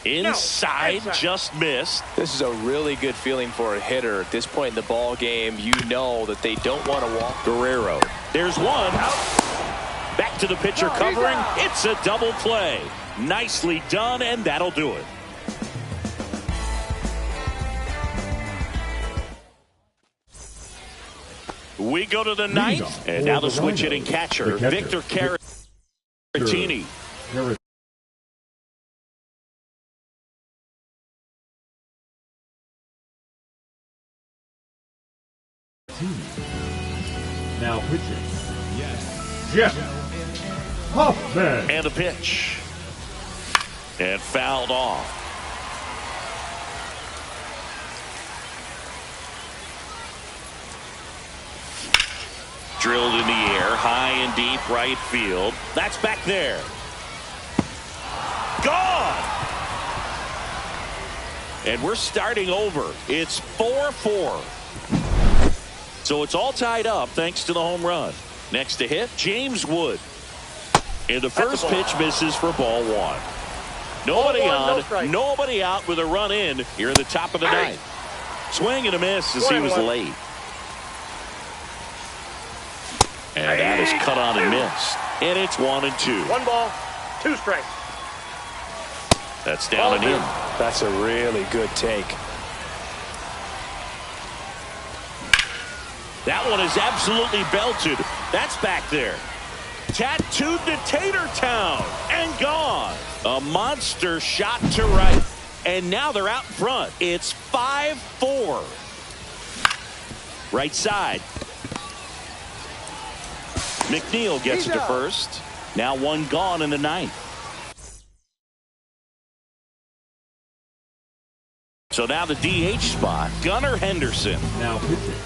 Inside, just missed. This is a really good feeling for a hitter at this point in the ball game. You know that they don't want to walk. Guerrero. There's one. Back to the pitcher covering. It's a double play. Nicely done, and that'll do it. We go to the ninth, and now the switch hitting catcher, Victor Caratini. Now pitching. Jeff Hoffman. And a pitch. And fouled off. Drilled in the air, high and deep right field. That's back there. Gone! And we're starting over. It's 4-4. So it's all tied up thanks to the home run. Next to hit, James Wood. And the first pitch misses for ball one. Nobody on, nobody out with a run in here in the top of the ninth. Swing and a miss as he was late. And that is cut on and missed. And it's 1-2. 1 ball, 2 strikes. That's down and in. That's a really good take. That one is absolutely belted. That's back there. Tattooed to Tatertown and gone. A monster shot to right. And now they're out front. It's 5-4. Right side. McNeil gets it to first. Now one gone in the ninth. So now the DH spot, Gunnar Henderson. Now pitching.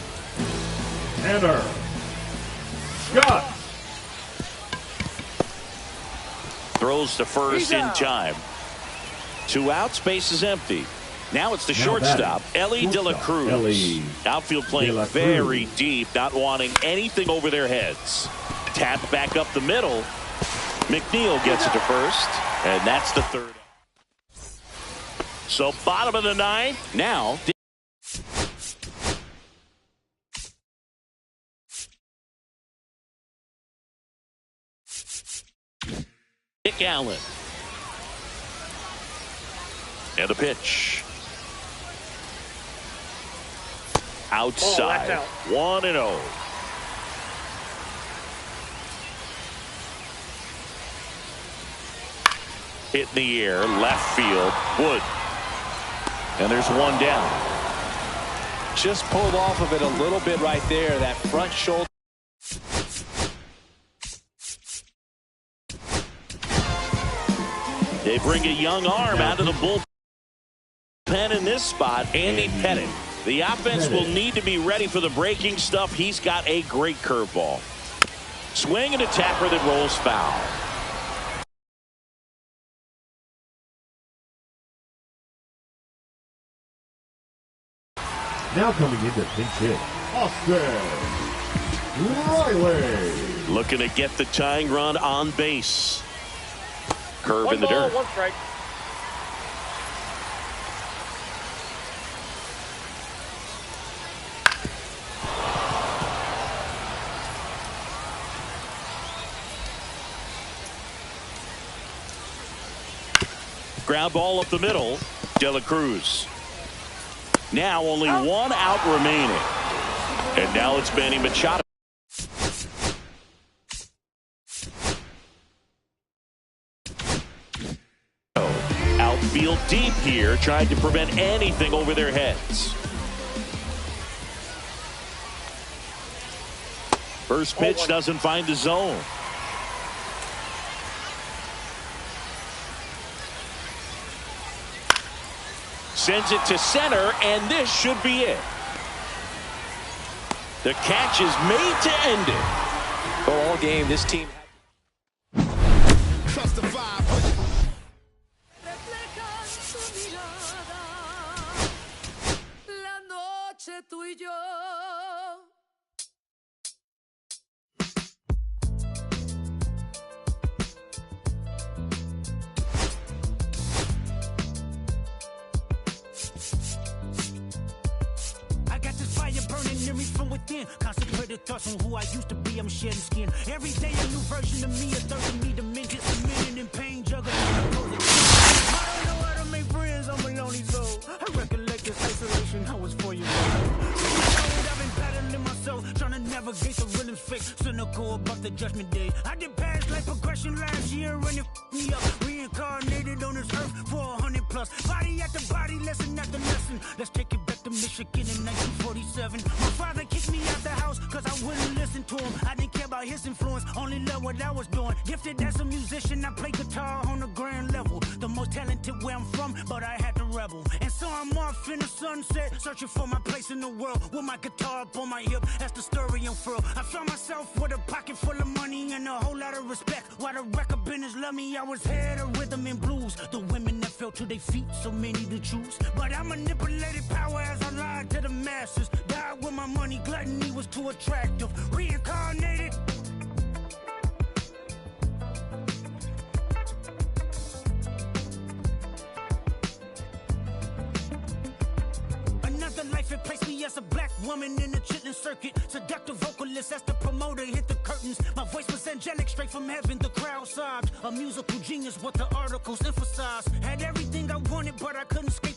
Tanner Scott. Throws to first in time. 2 outs, base is empty. Now it's the shortstop, Ellie De La Cruz. Outfield playing very deep, not wanting anything over their heads. Tapped back up the middle. McNeil gets it to first, and that's the third. So bottom of the ninth. Now Nick Allen. And a pitch. Outside. 1-0. Hit in the air, left field, Wood. And there's one down. Just pulled off of it a little bit right there. That front shoulder. They bring a young arm out of the bullpen in this spot, Andy Pettitte. The offense will need to be ready for the breaking stuff. He's got a great curveball. Swing and a tapper that rolls foul. Now coming in to pinch hit, Austin Riley. Looking to get the tying run on base. Curve in the dirt. 1 strike. Ground ball up the middle. De La Cruz. Now only 1 out remaining. And now it's Manny Machado. Outfield deep here, trying to prevent anything over their heads. First pitch doesn't find the zone. Sends it to center, and this should be it. The catch is made to end it. Oh, all game, this team. Trust the vibe. Concentrated thoughts on who I used to be. I'm shedding skin. Every day a new version of me. A third of me dimensions. A minute in pain, juggling. I don't know how to make friends. I'm a lonely soul. I recollect this isolation. I was 4 years old. I've been battling myself, trying to navigate the real and fake. Cynical about the judgment day. I did past life progression last year, and it me up. Reincarnated on this earth for 100+. Body after body, lesson after lesson. Let's take it back to Michigan in 1947. My father kicked me out the house cause I wouldn't listen to him. I didn't care about his influence, only loved what I was doing. Gifted as a musician, I play guitar on the grand level. The most talented where I'm from, but I had to rebel. And so I'm off in the sunset, searching for my place in the world. With my guitar up on my hip, that's the story unfurled. I found myself with a pocket full of money and a whole lot of respect. While the record business loved me, I was head of rhythm and blues. The women that fell to their feet, so many to choose. But I manipulated power as I lied to the masses. Died with my money, gluttony was too attractive. Reincarnated. Another life, it placed me as a black woman in the chitlin circuit. Seductive vocalist as the promoter hit the curtains. My voice was angelic, straight from heaven, the crowd sobbed. A musical genius, what the articles emphasized. Had everything I wanted, but I couldn't escape.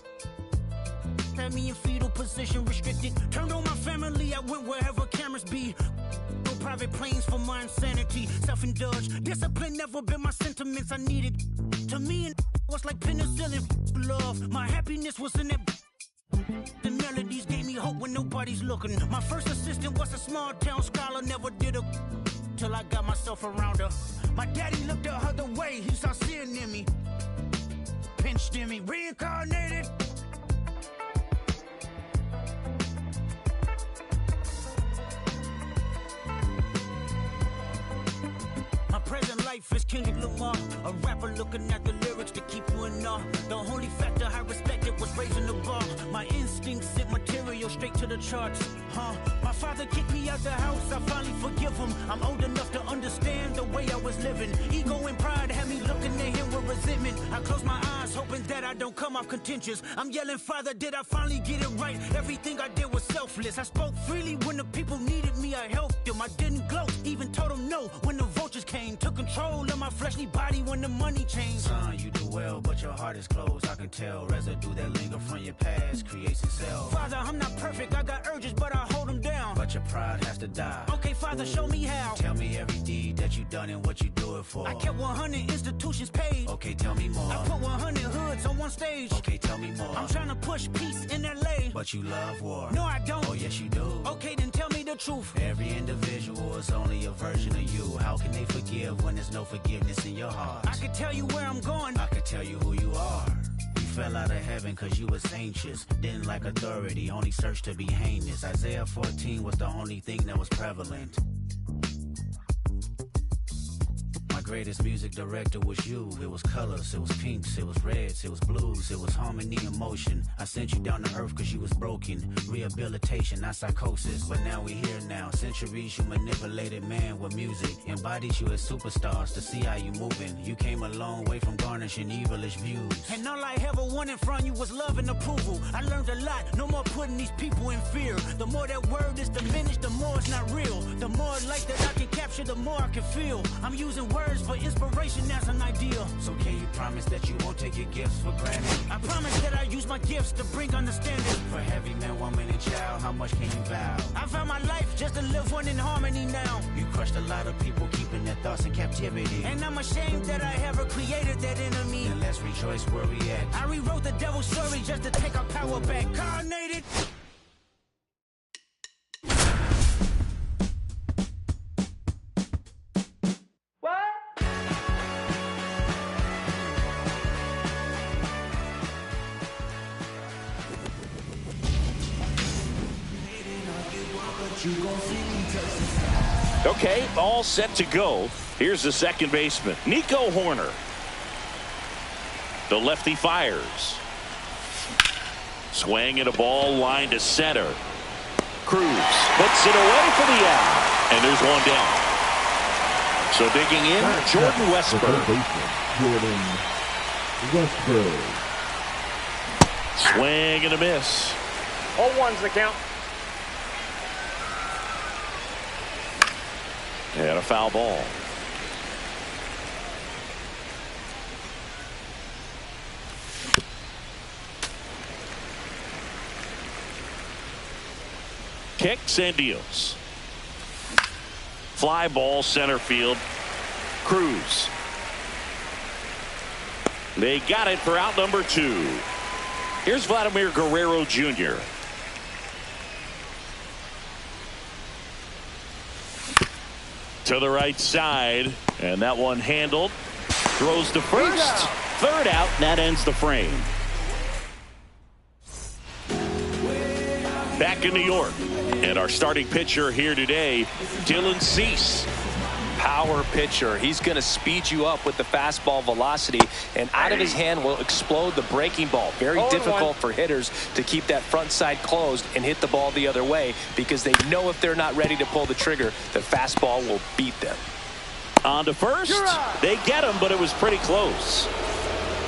Had me in fetal position, restricted. Turned on my family, I went wherever cameras be. No private planes for my insanity. Self-indulged, discipline never been my sentiments I needed. To me, it was like penicillin. Love, my happiness was in that. The melodies gave me hope when nobody's looking. My first assistant was a small town scholar, never did a till I got myself around her. My daddy looked the other way, he saw sin in me. Pinched in me, reincarnated. My present life is Kendrick Lamar, a rapper looking at the lyrics to keep you in awe. The only factor I respected was raising the bar. My instincts sent material straight to the charts. My father kicked me out the house, I finally forgive him. I'm old enough to understand the way I was living. Ego and pride had me looking at him with resentment. I close my eyes, hoping that I don't come off contentious. I'm yelling, Father, did I finally get it right? Everything I did was selfless. I spoke freely when the people needed me, I helped them. I didn't gloat, even told them no when the vultures came. Took control of my fleshly body when the money changed. Son, you do well, but your heart is closed. I can tell residue that linger from your past creates itself. Father, I'm not perfect, I got urges, but I hold them down. But your pride has to die. Okay, Father, show me how. Tell me every deed that that you done and what you do it for. I kept 100 institutions paid. Okay, tell me more. I put 100 hoods on one stage. Okay, tell me more. I'm trying to push peace in LA. But you love war. No, I don't. Oh, yes, you do. Okay, then tell me the truth. Every individual is only a version of you. How can they forgive when there's no forgiveness in your heart? I could tell you where I'm going. I could tell you who you are. You fell out of heaven cause you was anxious. Didn't like authority, only searched to be heinous. Isaiah 14 was the only thing that was prevalent. My greatest music director was you. It was colors, it was pinks, it was reds, it was blues, it was harmony and motion. I sent you down to earth cause you was broken. Rehabilitation, not psychosis, but now we here now. Centuries you manipulated man with music. Embodied you as superstars to see how you moving. You came a long way from garnishing evilish views. And all I ever wanted from you was love and approval. I learned a lot, no more putting these people in fear. The more that word is diminished, the more it's not real. The more light that I can capture, the more I can feel. I'm using words for inspiration as an ideal. So can you promise that you won't take your gifts for granted? I promise that I use my gifts to bring understanding. For heavy man, woman, and child, how much can you vow? I found my life just to live one in harmony now. You crushed a lot of people, keeping their thoughts in captivity. And I'm ashamed that I ever created that enemy. And let's rejoice where we at. I rewrote the devil's story just to take our power back. Carnated. Okay, all set to go. Here's the second baseman, Nico Hoerner. The lefty fires. Swing and a ball line to center. Cruz puts it away for the out. And there's one down. So digging in, Jordan The Westburg. third baseman, Jordan Westburg. Swing and a miss. 0-1's the count. And a foul ball. Kicks and deals. Fly ball center field. Cruz. They got it for out number 2. Here's Vladimir Guerrero Jr. To the right side, and that one handled. Throws to first. Third out, and that ends the frame. Back in New York, and our starting pitcher here today, Dylan Cease. Power pitcher. He's going to speed you up with the fastball velocity, and out of his hand will explode the breaking ball. Very difficult for hitters to keep that front side closed and hit the ball the other way, because they know if they're not ready to pull the trigger, the fastball will beat them. On to first. They get him, but it was pretty close.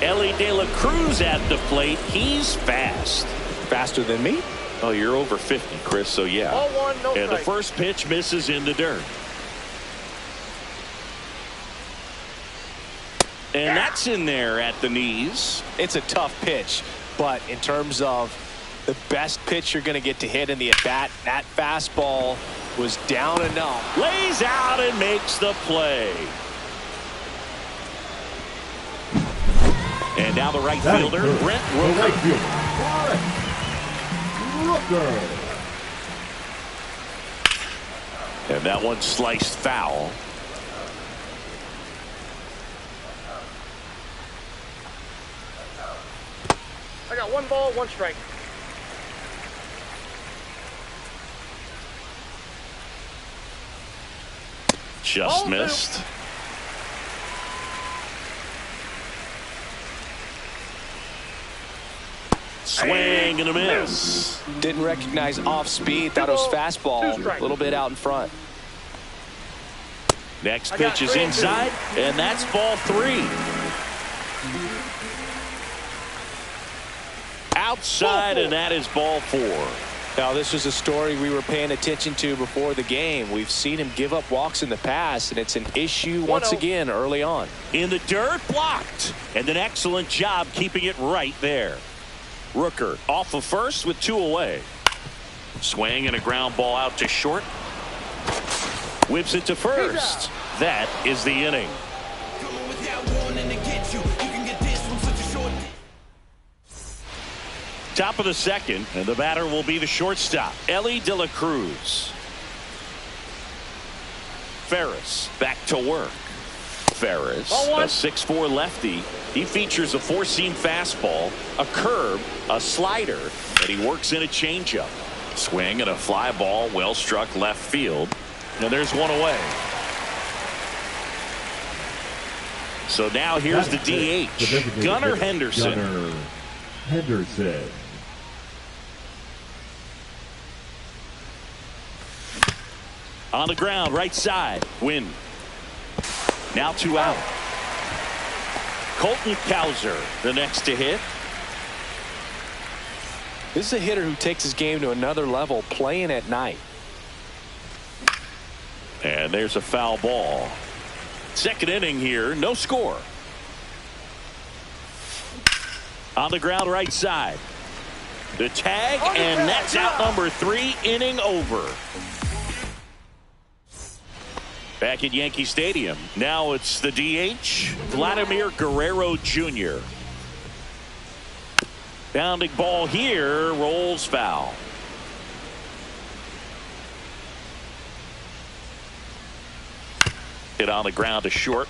Ellie De La Cruz at the plate. He's fast. Faster than me? Oh, you're over 50, Chris, so yeah. 0-1, no And the strike. first pitch misses in the dirt. And that's in there at the knees. It's a tough pitch, but in terms of the best pitch you're going to get to hit in the at-bat, that fastball was down enough. Lays out and makes the play. And now the right fielder, Brent The right Rooker. fielder, Brent Rooker. And that one sliced foul. I got 1 ball, 1 strike. Just Ball missed. Swing and a miss. Didn't recognize off speed, thought it was fastball, a little bit out in front. Next pitch is inside, and that's ball 3. Outside, and that is ball 4. Now, this was a story we were paying attention to before the game. We've seen him give up walks in the past, and it's an issue once again early on. In the dirt, blocked, and an excellent job keeping it right there. Rooker off of first with 2 away. Swing and a ground ball out to short. Whips it to first. That is the inning. Top of the second, and the batter will be the shortstop, Elly De La Cruz. Ferris back to work. Ferris, a 6'4" lefty. He features a four-seam fastball, a curve, a slider, and he works in a changeup. Swing and a fly ball, well struck left field. And there's one away. So now here's the DH, Gunnar Henderson. Gunnar Henderson. On the ground, right side. Win. Now 2 out. Colton Cowser, the next to hit. This is a hitter who takes his game to another level, playing at night. And there's a foul ball. Second inning here, no score. On the ground, right side. The tag, and that's out number 3, inning over. Back at Yankee Stadium. Now it's the DH, Vladimir Guerrero Jr. Bounding ball here, rolls foul. Hit on the ground to short.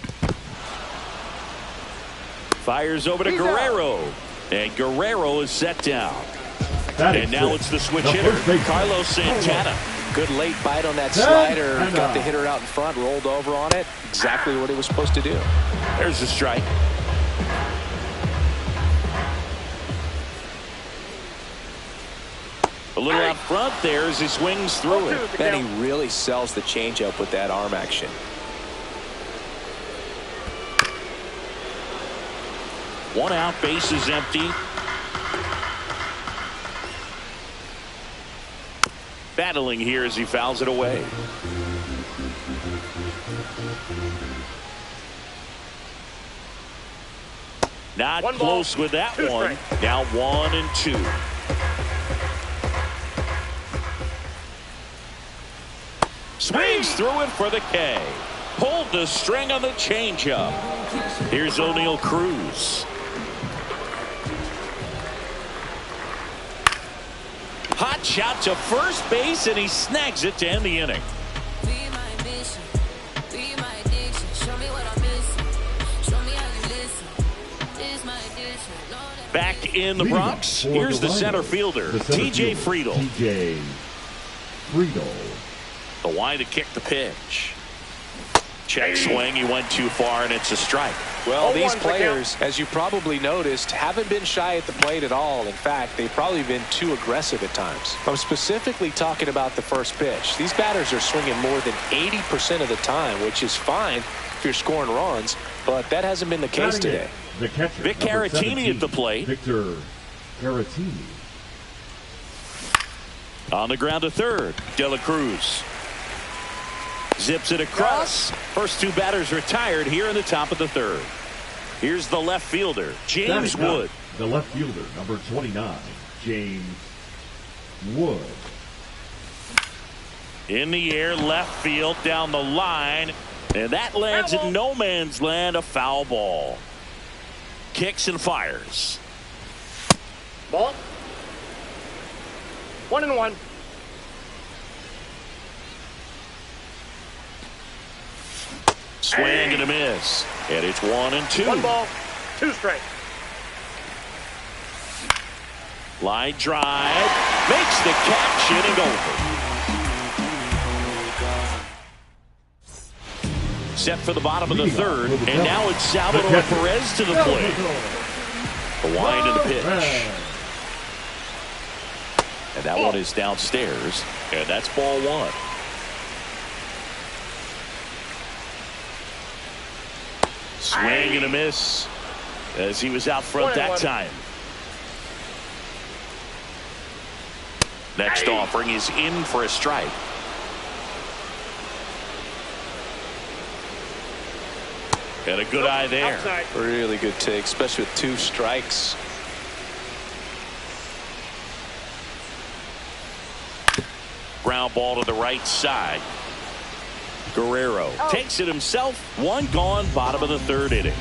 Fires over to Guerrero. And Guerrero is set down. And now it's the switch hitter, Carlos Santana. Good late bite on that slider. Got the hitter out in front, rolled over on it. Exactly what he was supposed to do. There's the strike. A little out front there as he swings through it. Then he really sells the changeup with that arm action. One out, base is empty. Battling here as he fouls it away. Not close with that one. Now 1 and 2. Swings through it for the K. Pulled the string on the changeup. Here's O'Neal Cruz. Hot shot to first base, and he snags it to end the inning. Back in the Bronx, here's the center fielder, TJ Friedl. TJ Friedl. The wind to kick the pitch. Check swing, he went too far, and it's a strike. Well, these players, as you probably noticed, haven't been shy at the plate at all. In fact, they've probably been too aggressive at times. I'm specifically talking about the first pitch. These batters are swinging more than 80% of the time, which is fine if you're scoring runs, but that hasn't been the case today. The catcher, Vic Caratini at the plate. Victor Caratini. On the ground to third, De La Cruz. Zips it across. First 2 batters retired here in the top of the third. Here's the left fielder, James Wood. The left fielder, number 29, James Wood. In the air, left field, down the line. And that lands in no man's land, a foul ball. Kicks and fires. Ball. 1 and 1. Swing and a miss. And it's 1 and 2. 1 ball, 2 strikes. Line drive. Makes the catch, inning over. Set for the bottom of the third. And now it's Salvador Perez to the plate. The wind of the pitch. And that one is downstairs. And that's ball 1. Swing and a miss as he was out front that time. Next offering is in for a strike. Got a good eye there. Outside. Really good take, especially with 2 strikes. Ground ball to the right side. Guerrero takes it himself. One gone, bottom of the third inning.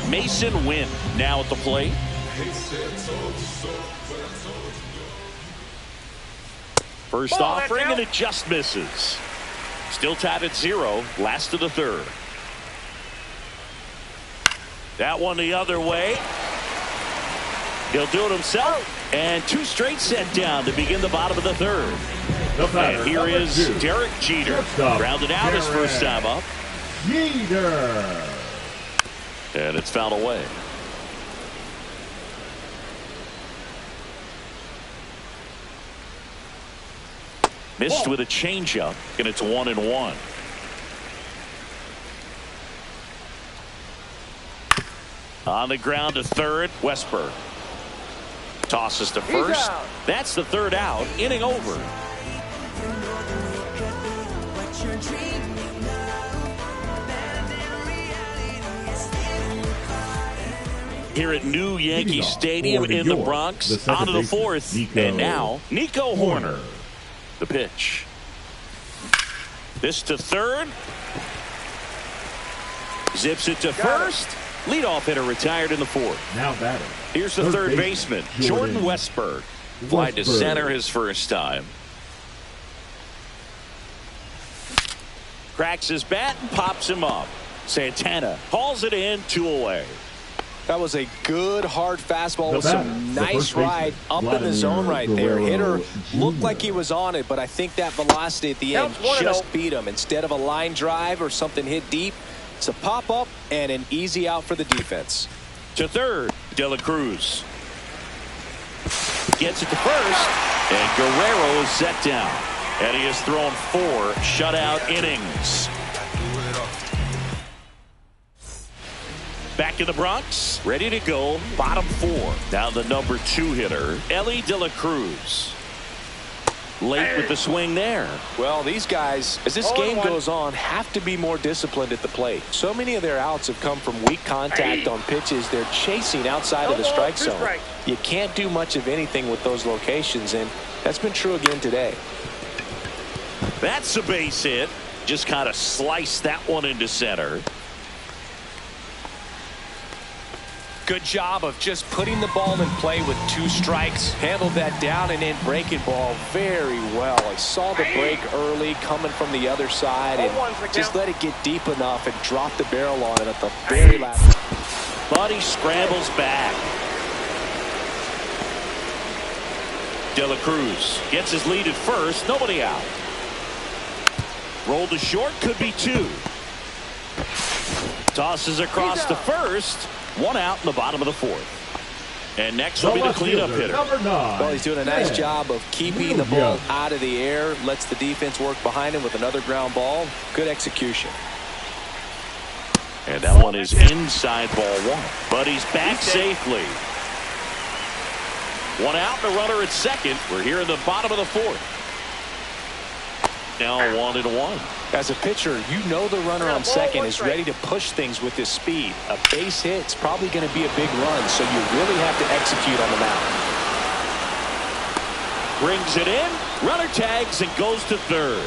Mason Wynn now at the plate. First offering, and it just misses. Still tied at 0, last of the third. That one the other way. He'll do it himself, and 2 straight set down to begin the bottom of the third. And here is Derek Jeter, grounded out his first time up. Jeter. And it's fouled away. Missed with a changeup, and it's 1-1. On the ground to third, Westburg. Tosses to first. That's the third out. Inning over. Here at New Yankee Stadium in the Bronx, on to the fourth, and now Nico Hoerner. The pitch. This to third. Zips it to first. Leadoff hitter retired in the fourth. Now batting. Here's the third baseman, Jordan Westburg. Fly to center his first time. Cracks his bat and pops him up. Santana hauls it in, 2 away. That was a good hard fastball with some nice ride up in the zone right there. Hitter looked like he was on it, but I think that velocity at the end just beat him. Instead of a line drive or something hit deep, it's a pop up and an easy out for the defense. To third, De La Cruz gets it to first, and Guerrero is set down, and he has thrown 4 shutout innings. Back in the Bronx, ready to go, bottom 4. Now the number 2 hitter, Elly De La Cruz. Late with the swing there. Well, these guys, as this game goes on, have to be more disciplined at the plate. So many of their outs have come from weak contact on pitches they're chasing outside of the strike zone. You can't do much of anything with those locations, and that's been true again today. That's a base hit. Just kind of sliced that one into center. Good job of just putting the ball in play with 2 strikes. Handled that down and in breaking ball very well. I saw the break early coming from the other side and just let it get deep enough and drop the barrel on it at the very last. But he scrambles back. De La Cruz gets his lead at first. Nobody out. Rolled to short. Could be 2. Tosses across to first. 1 out in the bottom of the 4th. And next will be the cleanup hitter. Well, he's doing a nice job of keeping the ball out of the air. Lets the defense work behind him with another ground ball. Good execution. And that one is inside ball 1. But he's back safely. 1 out and a runner at second. We're here in the bottom of the 4th. Now 1-1. As a pitcher, you know the runner on second is ready to push things with his speed. A base hit's probably going to be a big run, so you really have to execute on the mound. Brings it in. Runner tags and goes to third.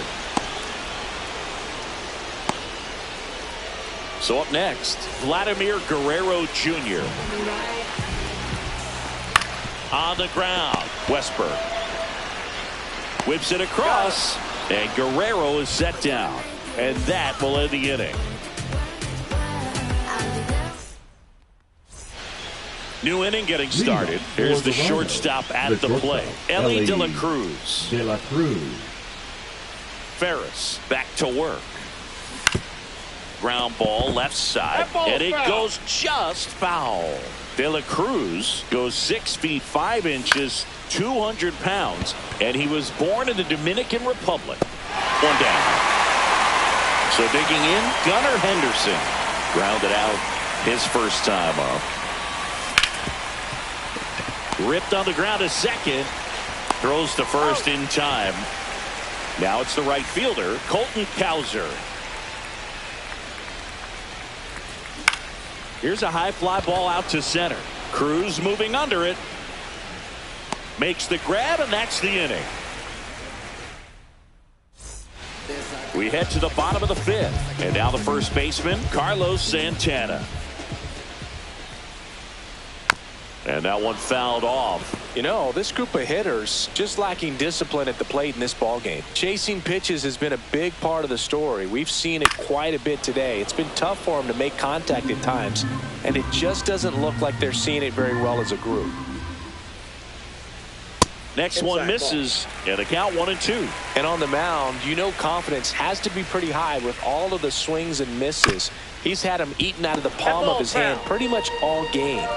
So up next, Vladimir Guerrero Jr. On the ground, Westburg whips it across. And Guerrero is set down. And that will end the inning. New inning getting started. Here's the shortstop at the plate. Elly De La Cruz. De La Cruz. Ferris back to work. Ground ball left side. And it goes just foul. De La Cruz goes 6 feet 5 inches, 200 pounds, and he was born in the Dominican Republic. 1 down. So digging in, Gunnar Henderson grounded out his first time up. Ripped on the ground to second. Throws to first in time. Now it's the right fielder, Colton Cowser. Here's a high fly ball out to center. Cruz moving under it. Makes the grab, and that's the inning. We head to the bottom of the fifth. And now the first baseman, Carlos Santana. And that one fouled off. You know, this group of hitters just lacking discipline at the plate in this ballgame. Chasing pitches has been a big part of the story. We've seen it quite a bit today. It's been tough for them to make contact at times, and it just doesn't look like they're seeing it very well as a group. Next one misses, and the count 1-2. And on the mound, you know confidence has to be pretty high with all of the swings and misses. He's had them eaten out of the palm of his hand pretty much all game.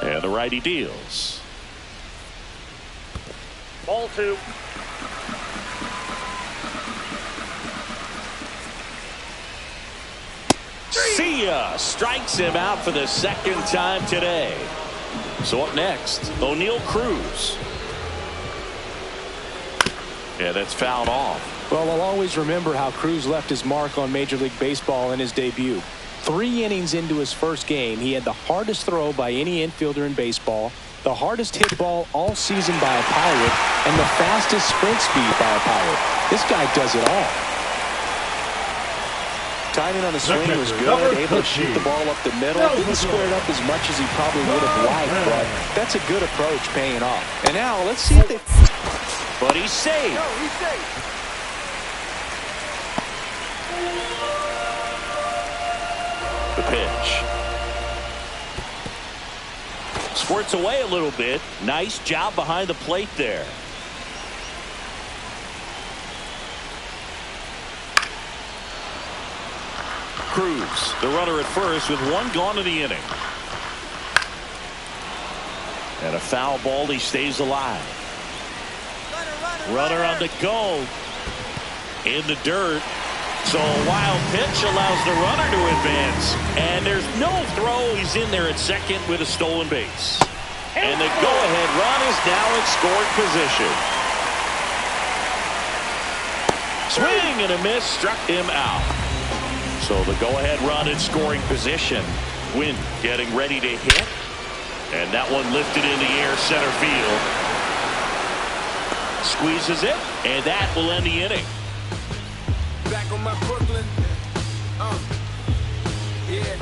And the righty deals. Ball 2. See ya! Strikes him out for the second time today. So up next, O'Neal Cruz. Yeah, that's fouled off. Well, I'll always remember how Cruz left his mark on Major League Baseball in his debut. 3 innings into his first game, he had the hardest throw by any infielder in baseball, the hardest hit ball all season by a Pirate, and the fastest sprint speed by a Pirate. This guy does it all. Timing on the swing was good, able to shoot the ball up the middle. Didn't square it up as much as he probably would have liked, but that's a good approach paying off. And now let's see if they... But he's safe. No, he's safe. The pitch. Squirts away a little bit. Nice job behind the plate there. Cruz, the runner at first with 1 gone in the inning. And a foul ball. He stays alive. Runner on the go. In the dirt. So a wild pitch allows the runner to advance. And there's no throw. He's in there at second with a stolen base. And the go-ahead run is now in scoring position. Swing and a miss struck him out. So the go-ahead run in scoring position. Wynn getting ready to hit. And that one lifted in the air center field. Squeezes it. And that will end the inning. Back on my Brooklyn. Yeah.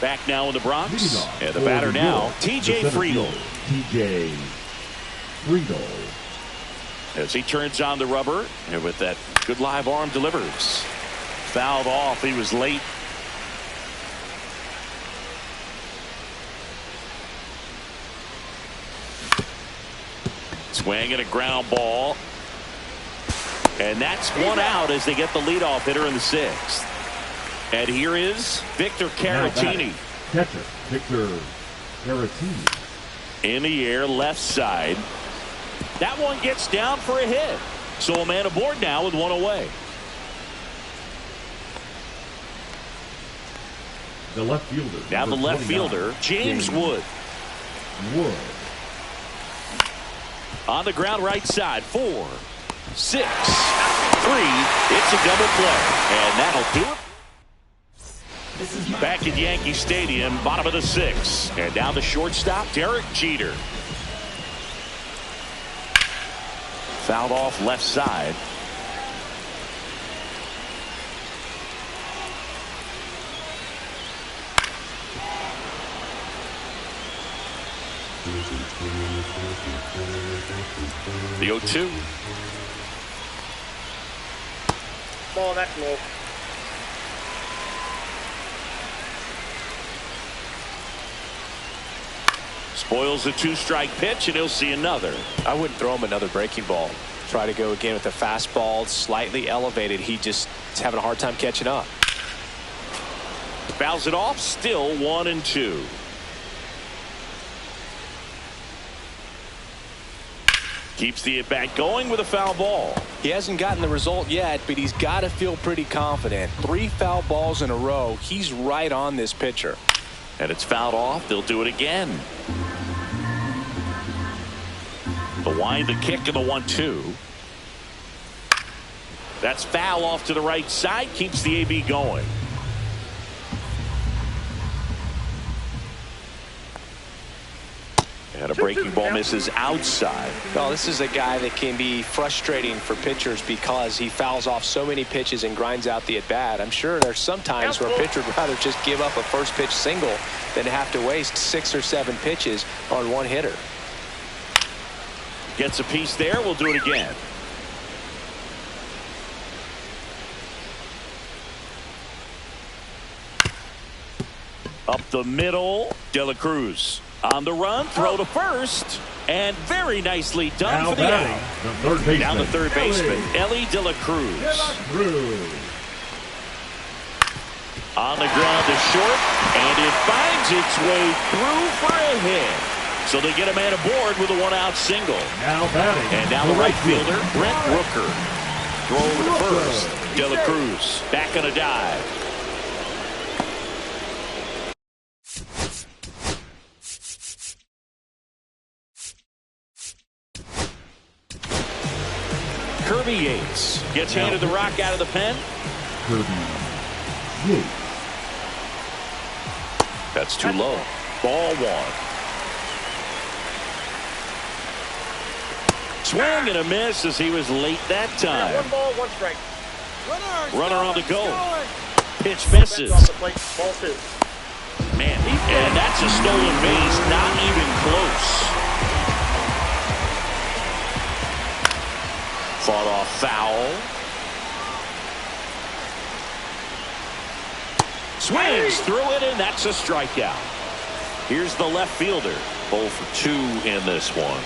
Back now in the Bronx. And the batter now, TJ Friedl. TJ Friedl. As he turns on the rubber, and with that good live arm delivers. Fouled off. He was late. Swing and a ground ball. And that's one out as they get the leadoff hitter in the 6th. And here is Victor Caratini. Catcher, Victor Caratini. In the air, left side. That one gets down for a hit. So a man aboard now with 1 away. The left fielder. Now the left fielder, James Wood. Wood. On the ground right side. 4, 6, 3. It's a double play. And that'll do it. Back at Yankee Stadium, bottom of the 6th. And down the shortstop, Derek Jeter. Fouled off left side. The 0-2. Ball, that's low. Spoils the 2-strike pitch, and he'll see another. I wouldn't throw him another breaking ball. Try to go again with a fastball, slightly elevated. He just is having a hard time catching up. Fouls it off, still 1-2. Keeps the at-bat going with a foul ball. He hasn't gotten the result yet, but he's got to feel pretty confident. 3 foul balls in a row. He's right on this pitcher. And it's fouled off. They'll do it again. The wind, the kick, and the 1-2. That's foul off to the right side. Keeps the AB going. And a breaking ball misses outside. Well, this is a guy that can be frustrating for pitchers because he fouls off so many pitches and grinds out the at-bat. I'm sure there's some times where a pitcher would rather just give up a first pitch single than have to waste 6 or 7 pitches on one hitter. Gets a piece there. We'll do it again. Up the middle, De La Cruz on the run, throw to first, and very nicely done Now for the batting, out. the third baseman. Down the third baseman, Elly De La Cruz. On the ground to short, and it finds its way through for a hit. So they get a man aboard with a one-out single. Now batting, And now the right fielder, Brent Rooker. Throw over to first, De La Cruz back on a dive. Kirby Yates gets handed the rock out of the pen. Kirby Yates. That's too low. Ball 1. Swing and a miss as he was late that time. 1 ball, 1 strike. Runner on the go. Pitch misses. Off the plate, ball 2. Man, and that's a stolen base. Not even close. Fought off foul. Swings through it, and that's a strikeout. Here's the left fielder. 0 for 2 in this one.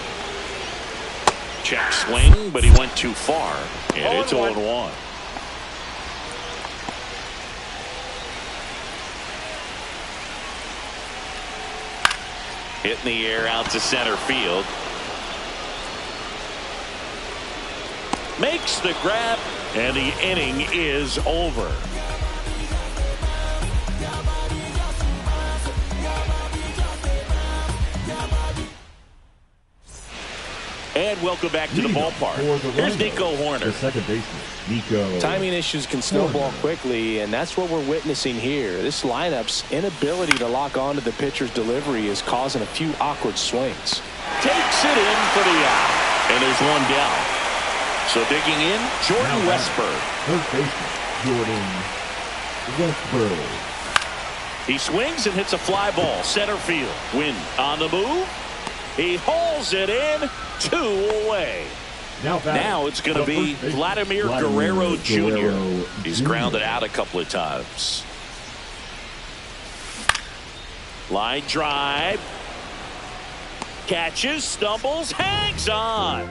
Check swing, but he went too far. And it's 0-1. Hit in the air out to center field. Makes the grab, and the inning is over. And welcome back to the ballpark. Here's Nico Hoerner. The second baseman, Nico. Timing issues can snowball quickly, and that's what we're witnessing here. This lineup's inability to lock onto the pitcher's delivery is causing a few awkward swings. Takes it in for the out. And there's one down. So digging in, Jordan Westburg. Third baseman, Jordan Westburg. He swings and hits a fly ball. Center field. Win on the move. He hauls it in. 2 away. Now it's going to be Vladimir Guerrero Jr. He's grounded out a couple of times. Line drive. Catches, stumbles, hangs on.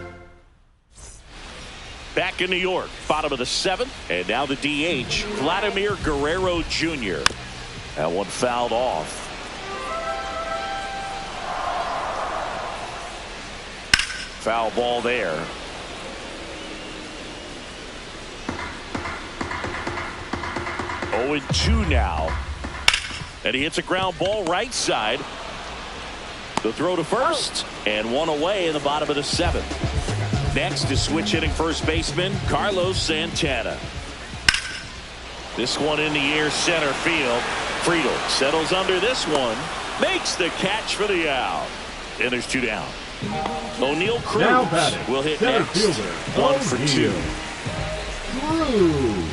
Back in New York, bottom of the 7th. And now the DH, Vladimir Guerrero Jr. That one fouled off. Foul ball there. Oh, and 2 now. And he hits a ground ball right side. The throw to first, and 1 away in the bottom of the 7th. Next is switch hitting first baseman Carlos Santana. This one in the air center field. Friedel settles under this one. Makes the catch for the out. And there's 2 down. O'Neal Cruz will hit next. 1 for 2. Cruz.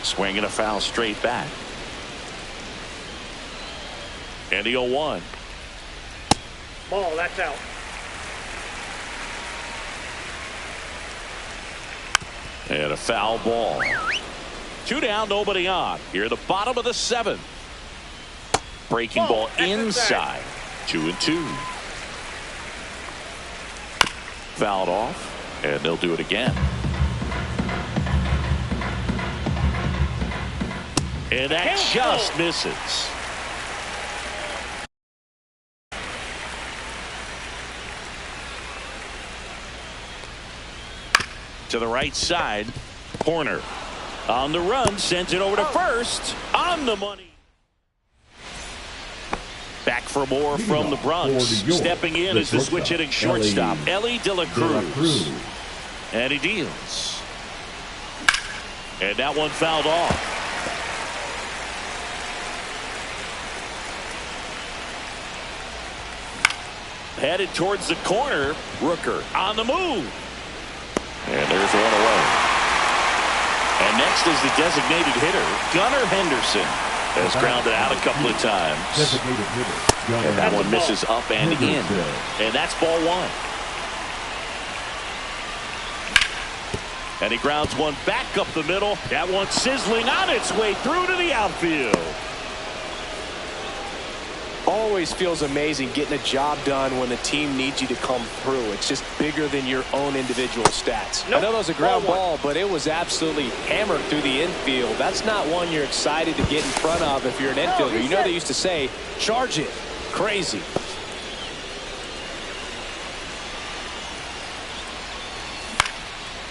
Swinging a foul straight back. And the 0-1. Ball, that's out. And a foul ball. 2 down, nobody on. Here at the bottom of the 7th. Breaking ball inside. 2-2. Fouled off, and they'll do it again. And that just misses. To the right side, Hoerner on the run, sends it over to first, on the money. Back for more from the Bronx. Stepping in is the switch hitting shortstop, Elly De La Cruz. And he deals. And that one fouled off. headed towards the corner. Rooker on the move. And there's one away. And next is the designated hitter, Gunnar Henderson. Has grounded out a couple of times. Designated hitter. And that one misses up and in. And that's ball one. And he grounds one back up the middle. That one sizzling on its way through to the outfield. Always feels amazing getting a job done when the team needs you to come through. It's just bigger than your own individual stats. I know that was a ground ball, but it was absolutely hammered through the infield. That's not one you're excited to get in front of if you're an infielder. You know they used to say, charge it. Crazy.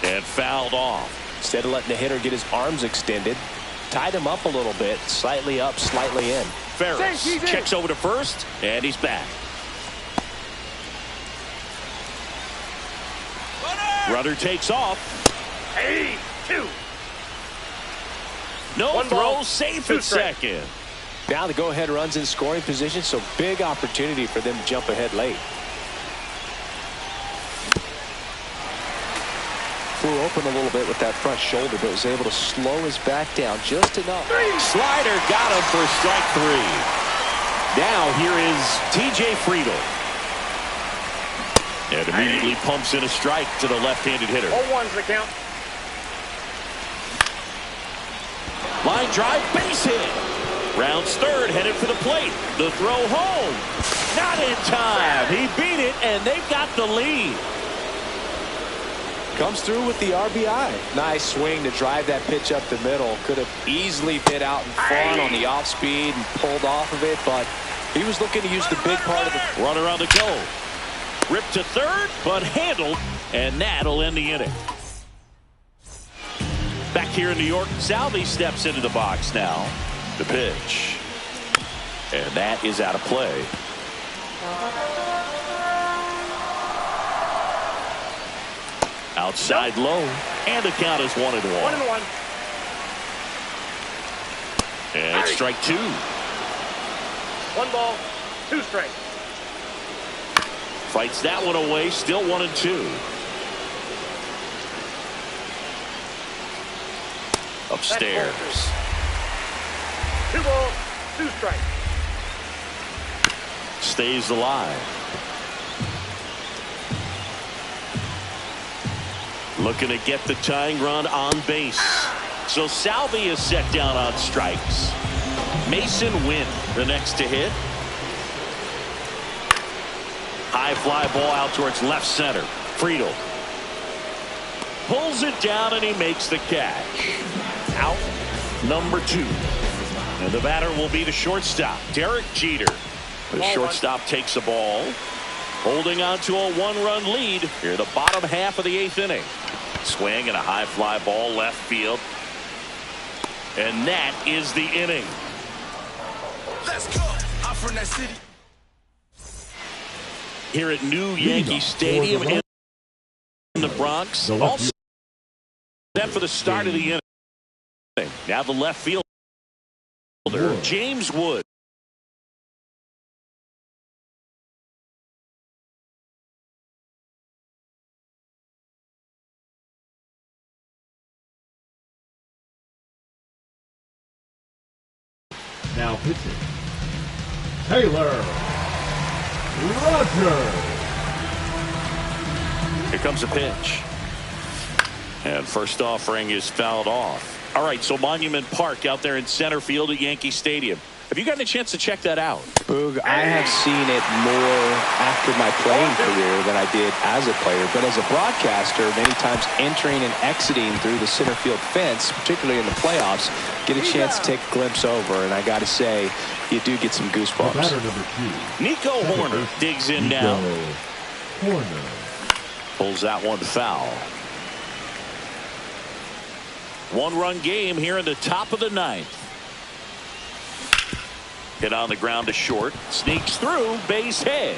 And fouled off. Instead of letting the hitter get his arms extended, tied him up a little bit, slightly up, slightly in. Ferris checks over to first, and he's back. Runner takes off. 2. No One throw, ball, safe two at strikes. second. Now the go-ahead runs in scoring position, so big opportunity for them to jump ahead late. Flew open a little bit with that front shoulder, but was able to slow his back down just enough. Slider got him for strike 3. Now here is T.J. Friedel. And immediately pumps in a strike to the left-handed hitter. 0-1's the count. Line drive, base hit. Rounds third, headed for the plate. The throw home. Not in time. He beat it, and they've got the lead. Comes through with the RBI. Nice swing to drive that pitch up the middle. Could have easily been out in front on the off speed and pulled off of it, but he was looking to use the big part of the runner on the go. Ripped to third, but handled, and that'll end the inning. Back here in New York, Salvi steps into the box now. The pitch. And that is out of play. Outside low, and the count is 1-1. 1-1. And it's strike 2. 1 ball, 2 strikes. Fights that one away, still 1-2. Upstairs. 2 balls, 2 strikes. Stays alive. Looking to get the tying run on base. So Salvi is set down on strikes. Mason Wynn, the next to hit. High fly ball out towards left center. Friedel pulls it down, and he makes the catch. Out number 2. And the batter will be the shortstop, Derek Jeter. The shortstop takes the ball, holding on to a 1-run lead here the bottom half of the 8th inning. Swing and a high fly ball left field. And that is the inning. Let's go. I'm from that city. Here at New Yankee Stadium in the Bronx. All set for the start of the inning. Now the left fielder, James Wood. Now pitching, Taylor Rogers. Here comes a pitch. And first offering is fouled off. All right, so Monument Park out there in center field at Yankee Stadium. Have you gotten a chance to check that out? Boog, I have seen it more after my playing career than I did as a player. But as a broadcaster, many times entering and exiting through the center field fence, particularly in the playoffs, get a chance to take a glimpse over. And I got to say, you do get some goosebumps. Batter number 2. Nico Horner digs in now. Horner Pulls that one foul. 1-run game here in the top of the 9th. Hit on the ground to short. Sneaks through, base hit.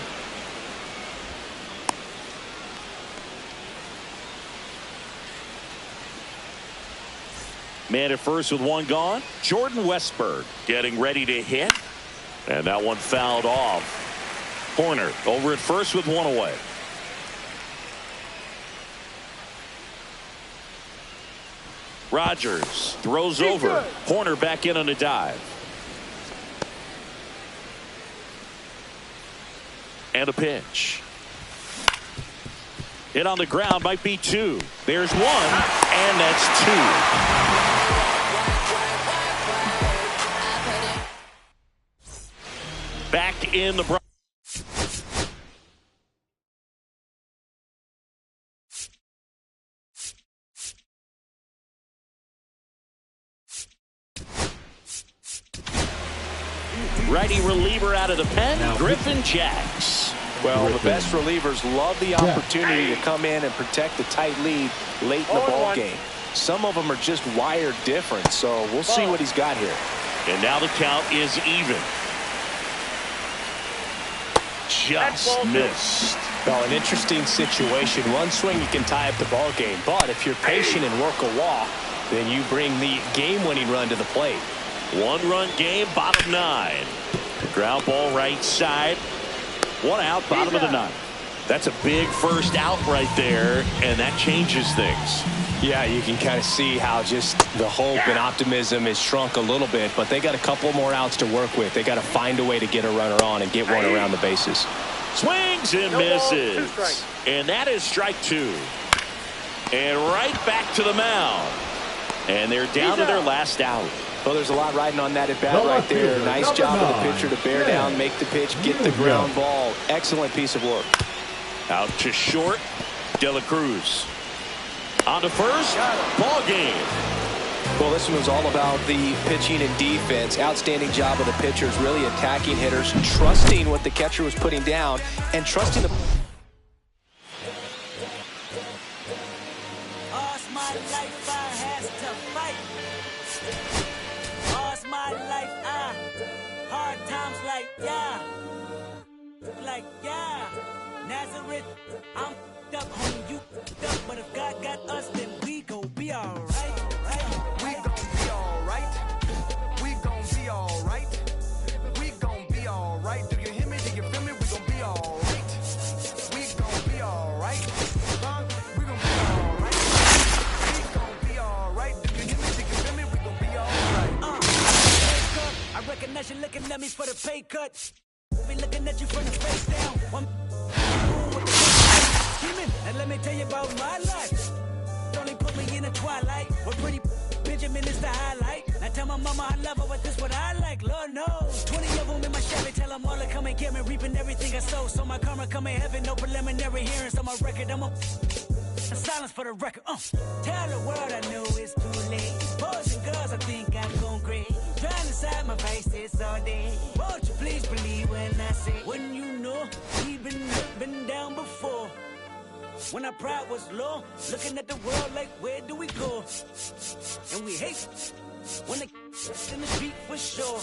Man at first with 1 gone. Jordan Westburg getting ready to hit. And that one fouled off. Corner over at first with one away. Rogers throws over. Corner back in on a dive. And a pitch. Hit on the ground, might be two. There's one, and that's two. Back in the righty reliever out of the pen, Griffin Jax. Well, the best relievers love the opportunity to come in and protect the tight lead late in the ball game. Some of them are just wired different, so we'll see what he's got here. And now the count is even. Just missed. Well, an interesting situation. One swing, you can tie up the ball game, but if you're patient and work a walk, then you bring the game-winning run to the plate. One-run game, bottom nine. Ground ball right side. One out, bottom of the ninth. That's a big first out right there, and that changes things. Yeah, you can kind of see how just the hope and optimism is shrunk a little bit, but they got a couple more outs to work with. They got to find a way to get a runner on and get one around the bases. Swings and misses. And that is strike two. And right back to the mound. And they're down to their last out. Well, there's a lot riding on that at bat right there. Nice job of the pitcher to bear down, make the pitch, get the ground ball. Excellent piece of work. Out to short, De La Cruz. On to first, ball game. Well, this one was all about the pitching and defense. Outstanding job of the pitchers, really attacking hitters, trusting what the catcher was putting down, and trusting the... All's my life I has to fight. All's my life I hard times like yeah. Nazareth, I'm up, homie, you up, but if God got us, then we gon' be alright. We gon' be alright. We gon' be alright. We gon' be alright. Do you hear me? Do you feel me? We gon' be alright. We gon' be alright. Huh? We gon' be alright. We gon' be alright. Do you hear me? Do you feel me? We gon' be alright. I recognize you looking at me for the pay cut. Be looking at you from the face down. One and let me tell you about my life. Only put me in the twilight. What pretty Benjamin is the highlight. Now tell my mama I love her, but this what I like. Lord knows. 20 of them in my Chevy. Tell them all to come and get me. Reaping everything I sow. So my karma come in heaven. No preliminary hearings on my record. I'm a silence for the record. Tell the world I know it's too late. Boys and girls, I think I'm going crazy. Trying to side my vices all day. Won't you please believe when I say, when you know we've been hurt, been down before. When our pride was low, looking at the world like, where do we go? And we hate when they in the street for sure.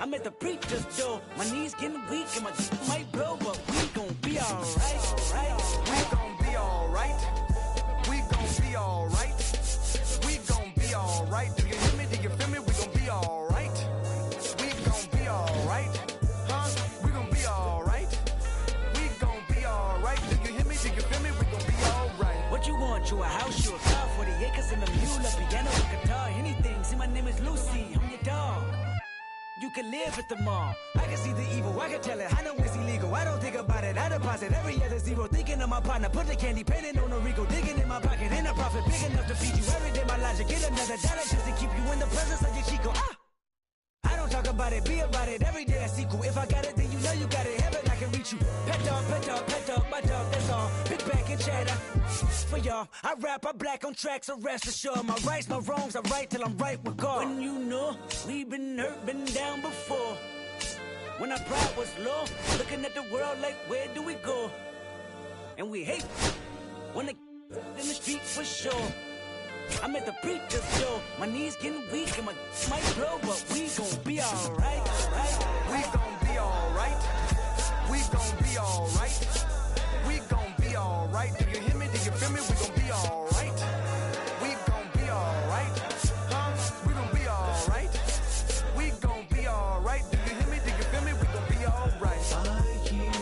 I'm at the preacher's door. My knees getting weak and my might blow, but we gon' be alright. We gon' be alright. We gon' be alright. We gon' be alright. Do you hear me? Do you feel me? We gon' be alright. We gon' be alright. Huh? We gon' be alright. We gon' be alright. Do you hear me? Do you feel me? We gon' be alright. What you want? You a house, you a car, 40 acres and a mule, a piano, a guitar, anything. See, my name is Lucy, I'm your dog. You can live at the mall. I can see the evil, I can tell it. I know it's illegal. I don't think about it. I deposit every other zero. Thinking of my partner, put the candy, painting on a Rico. Digging in my pocket, in a profit, big enough to feed you. Every day my logic, get another dollar just to keep you in the presence of your Chico. I don't talk about it, be about it. Every day I sequel. If I got it, then you know you got it. Heaven, I can reach you. Pet dog, my dog, that's all. Big back and chatter. For y'all, I rap, I black on tracks, so rest assured. My rights, my wrongs, I right till I'm right with God. When you know we've been hurt, been down before. When our pride was low, looking at the world like, where do we go? And we hate when they in the street for sure. I'm at the preacher's door. My knees getting weak and my might blow, but we gon' be alright. We gon' be alright. We gon' be alright. We gon' be alright. Do you hear me? Do you feel me? We gon' be alright. We gon' be alright. Huh? We gon' be alright. We gon' be alright. Do you hear me? Do you feel me? We gon' be alright. I keep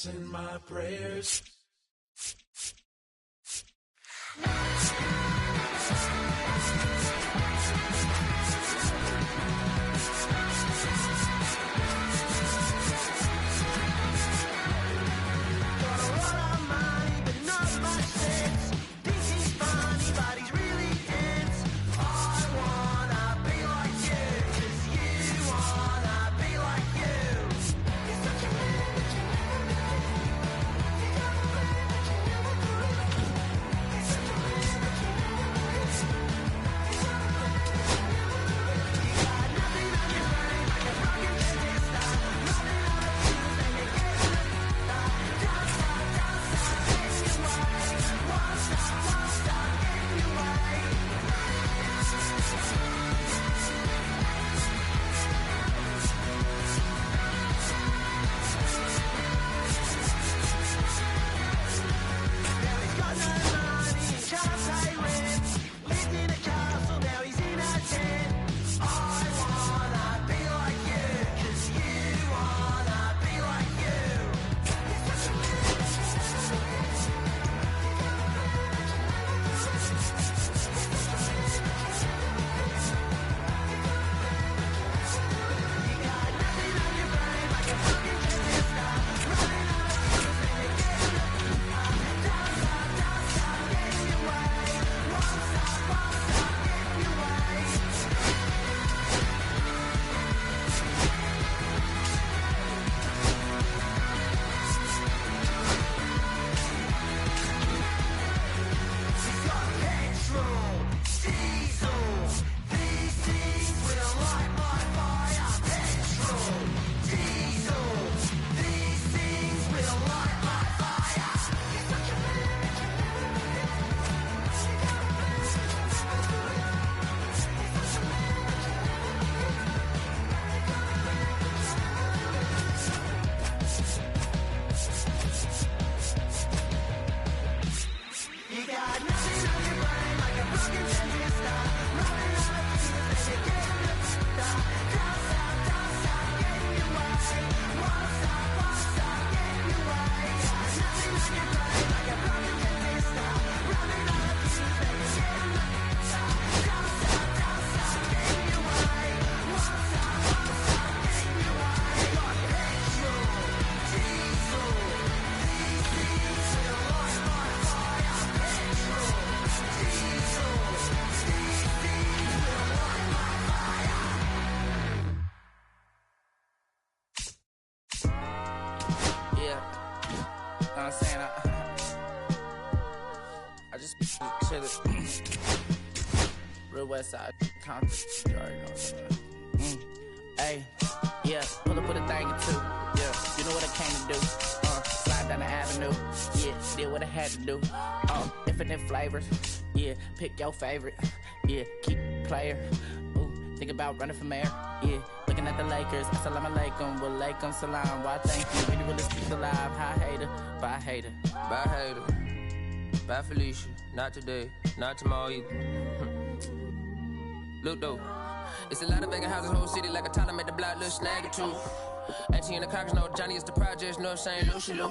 send my prayers. I'm saying? I just chillin'. Real West Side Compton. You already know what I'm saying. Hey, yeah, pull up with a thing or two. Yeah, you know what I came to do. Slide down the avenue. Yeah, did what I had to do. Infinite flavors. Yeah, pick your favorite. Yeah, keep player. Ooh, think about running for mayor. Yeah, looking at the Lakers. Assalamu alaikum, wa alaikum salam. Why thank you? Really, really speak alive. Hi hater, bye hater. Bye hater. Bye Felicia. Not today. Not tomorrow either. Look though. It's a lot of vacant houses, whole city like a toddler made the block look snag or two. Auntie and the cockers know Johnny is the projects, know saying Lucy Lou.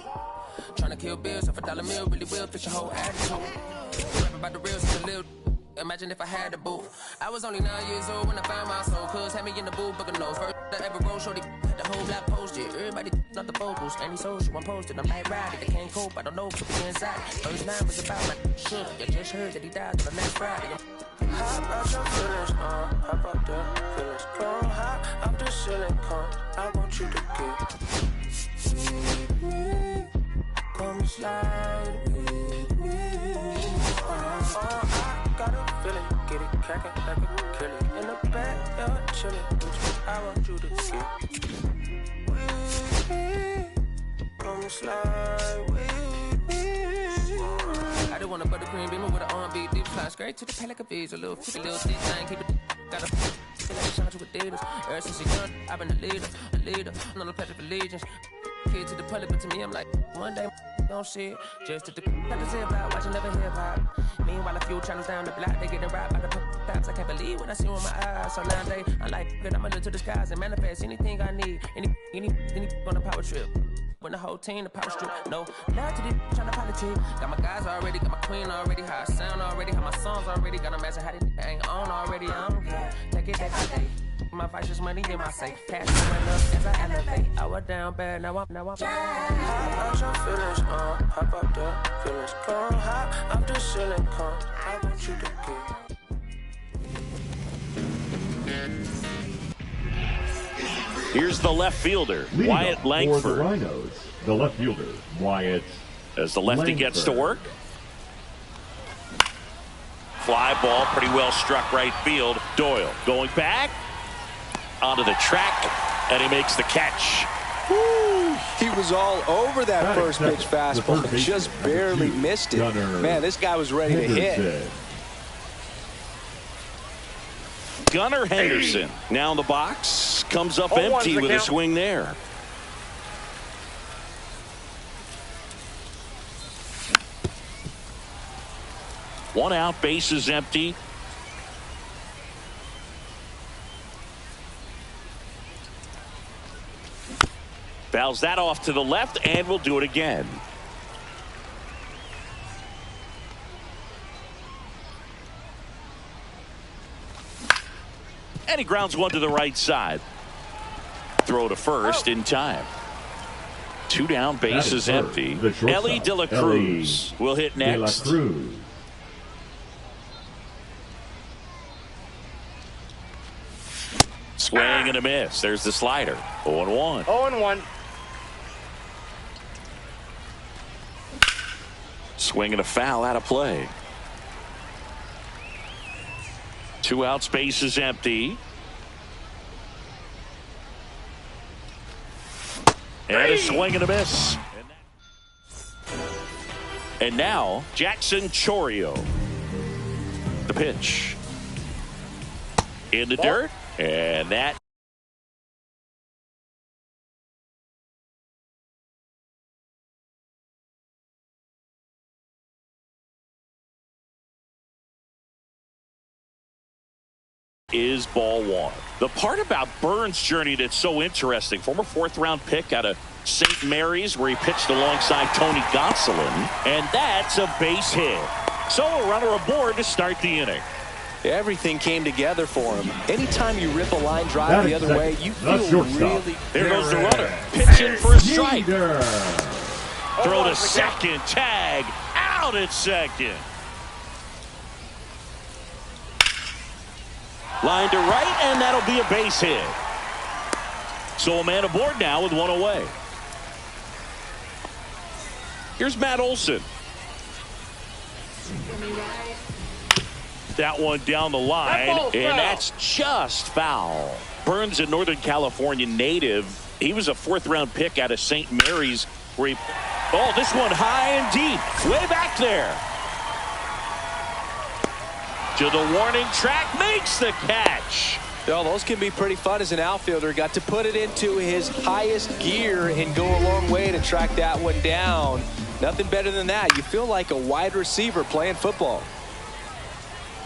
Tryna kill bills off $1 meal, really will fix your whole attitude. Rap about the real since a little. Imagine if I had a boo. I was only 9 years old when I found my soul. Cuz had me in the booth, booking nose. First I ever wrote, shorty, the whole block posted. Everybody not the vocals, any social, I'm posted. I'm like, ride it, I can't cope, I don't know, put me inside. First line was about my shook. You just heard that he died on the next Friday. How about your feelings, how about the feelings? Come high, I'm the ceiling, come, I want you to get me. Come slide with me. I got a feeling, get it crackin' like a killing. In the back, you're chillin', bitch, I want you to get with me. Come slide with me. I just want a buttercream beamer with an R&B deep fly straight to the pay like a visa. Little thick thing, keep it. Got a feel like a shine to Adidas. Ever since a young, I've been a leader. I'm on the pledge of allegiance. Kid to the public, but to me, I'm like, one day, don't see it. Just to the got to say about watching never hip hop. Meanwhile, a few channels down the block, they getting robbed by the cops. I can't believe what I see with my eyes. So nowadays, I'm like, good, I'ma look to the skies and manifest anything I need. Any on a power trip. When the whole team, the power strip. No, now to the tryna politic. Got my guys already, got my queen already, how I sound already, how my songs already. Got them asking how they ain't on already. I'm good. Take it day by day. My vice is money in my safe. Cash going up as I elevate. I was down bad, now I'm. Hop out your feelings, hop up the feelings. Come hop up the ceiling, come. I want you to get. Here's the left fielder, Leading Wyatt up for Langford. the Rhinos, the left fielder, Wyatt As the lefty Langford. gets to work. Fly ball, pretty well struck right field. Doyle going back onto the track, and he makes the catch. Woo! He was all over that first pitch fastball, The first just baseman, barely number 2, missed it. Gunnar Man, this guy was ready to hit. Henderson. Gunnar Henderson now in the box, comes up 0-1's empty the with a count. swing there. One out, base is empty. Fouls that off to the left, and we'll do it again. And he grounds one to the right side. Throw to first in time. 2 down, base is empty. Ellie De La Cruz will hit next. De La Cruz. Swing and a miss. There's the slider. 0-1. 0-1. Swing and a foul out of play. 2 outs, base is empty. And a swing and a miss. And now Jackson Chourio. The pitch. In the dirt. And that is ball 1. The part about Burns' journey that's so interesting, former 4th-round pick out of St. Mary's where he pitched alongside Tony Gonsolin, and that's a base hit. So a runner aboard to start the inning. Everything came together for him. Anytime you rip a line drive That the is other way, second. you The feel shortstop. really. There goes the runner. Pitching for a strike. Jeter. Throw to 0-1's the count. second. Tag. Out at second. Line to right, and that'll be a base hit. So a man aboard now with 1 away. Here's Matt Olson. That one down the line, That ball's and foul. that's just foul. Burns, a Northern California native. He was a 4th-round pick out of St. Mary's where he... Oh, this one high and deep. Way back there. To the warning track, makes the catch. Well, those can be pretty fun as an outfielder. Got to put it into his highest gear and go a long way to track that one down. Nothing better than that. You feel like a wide receiver playing football.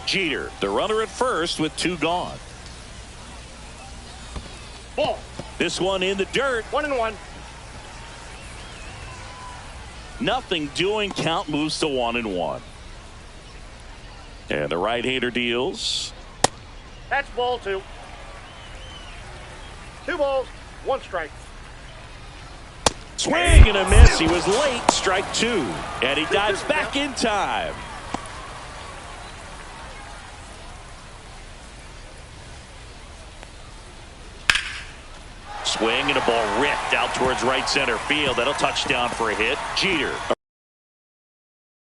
Jeter, the runner at first with 2 gone. Ball. This one in the dirt. 1-1. Nothing doing. Count moves to 1-1. And the right-hander deals. That's ball 2. 2 balls, 1 strike. Swing and a miss. He was late. Strike 2. And he dives back in time. Swing and a ball ripped out towards right center field. That'll touchdown for a hit. Jeter, a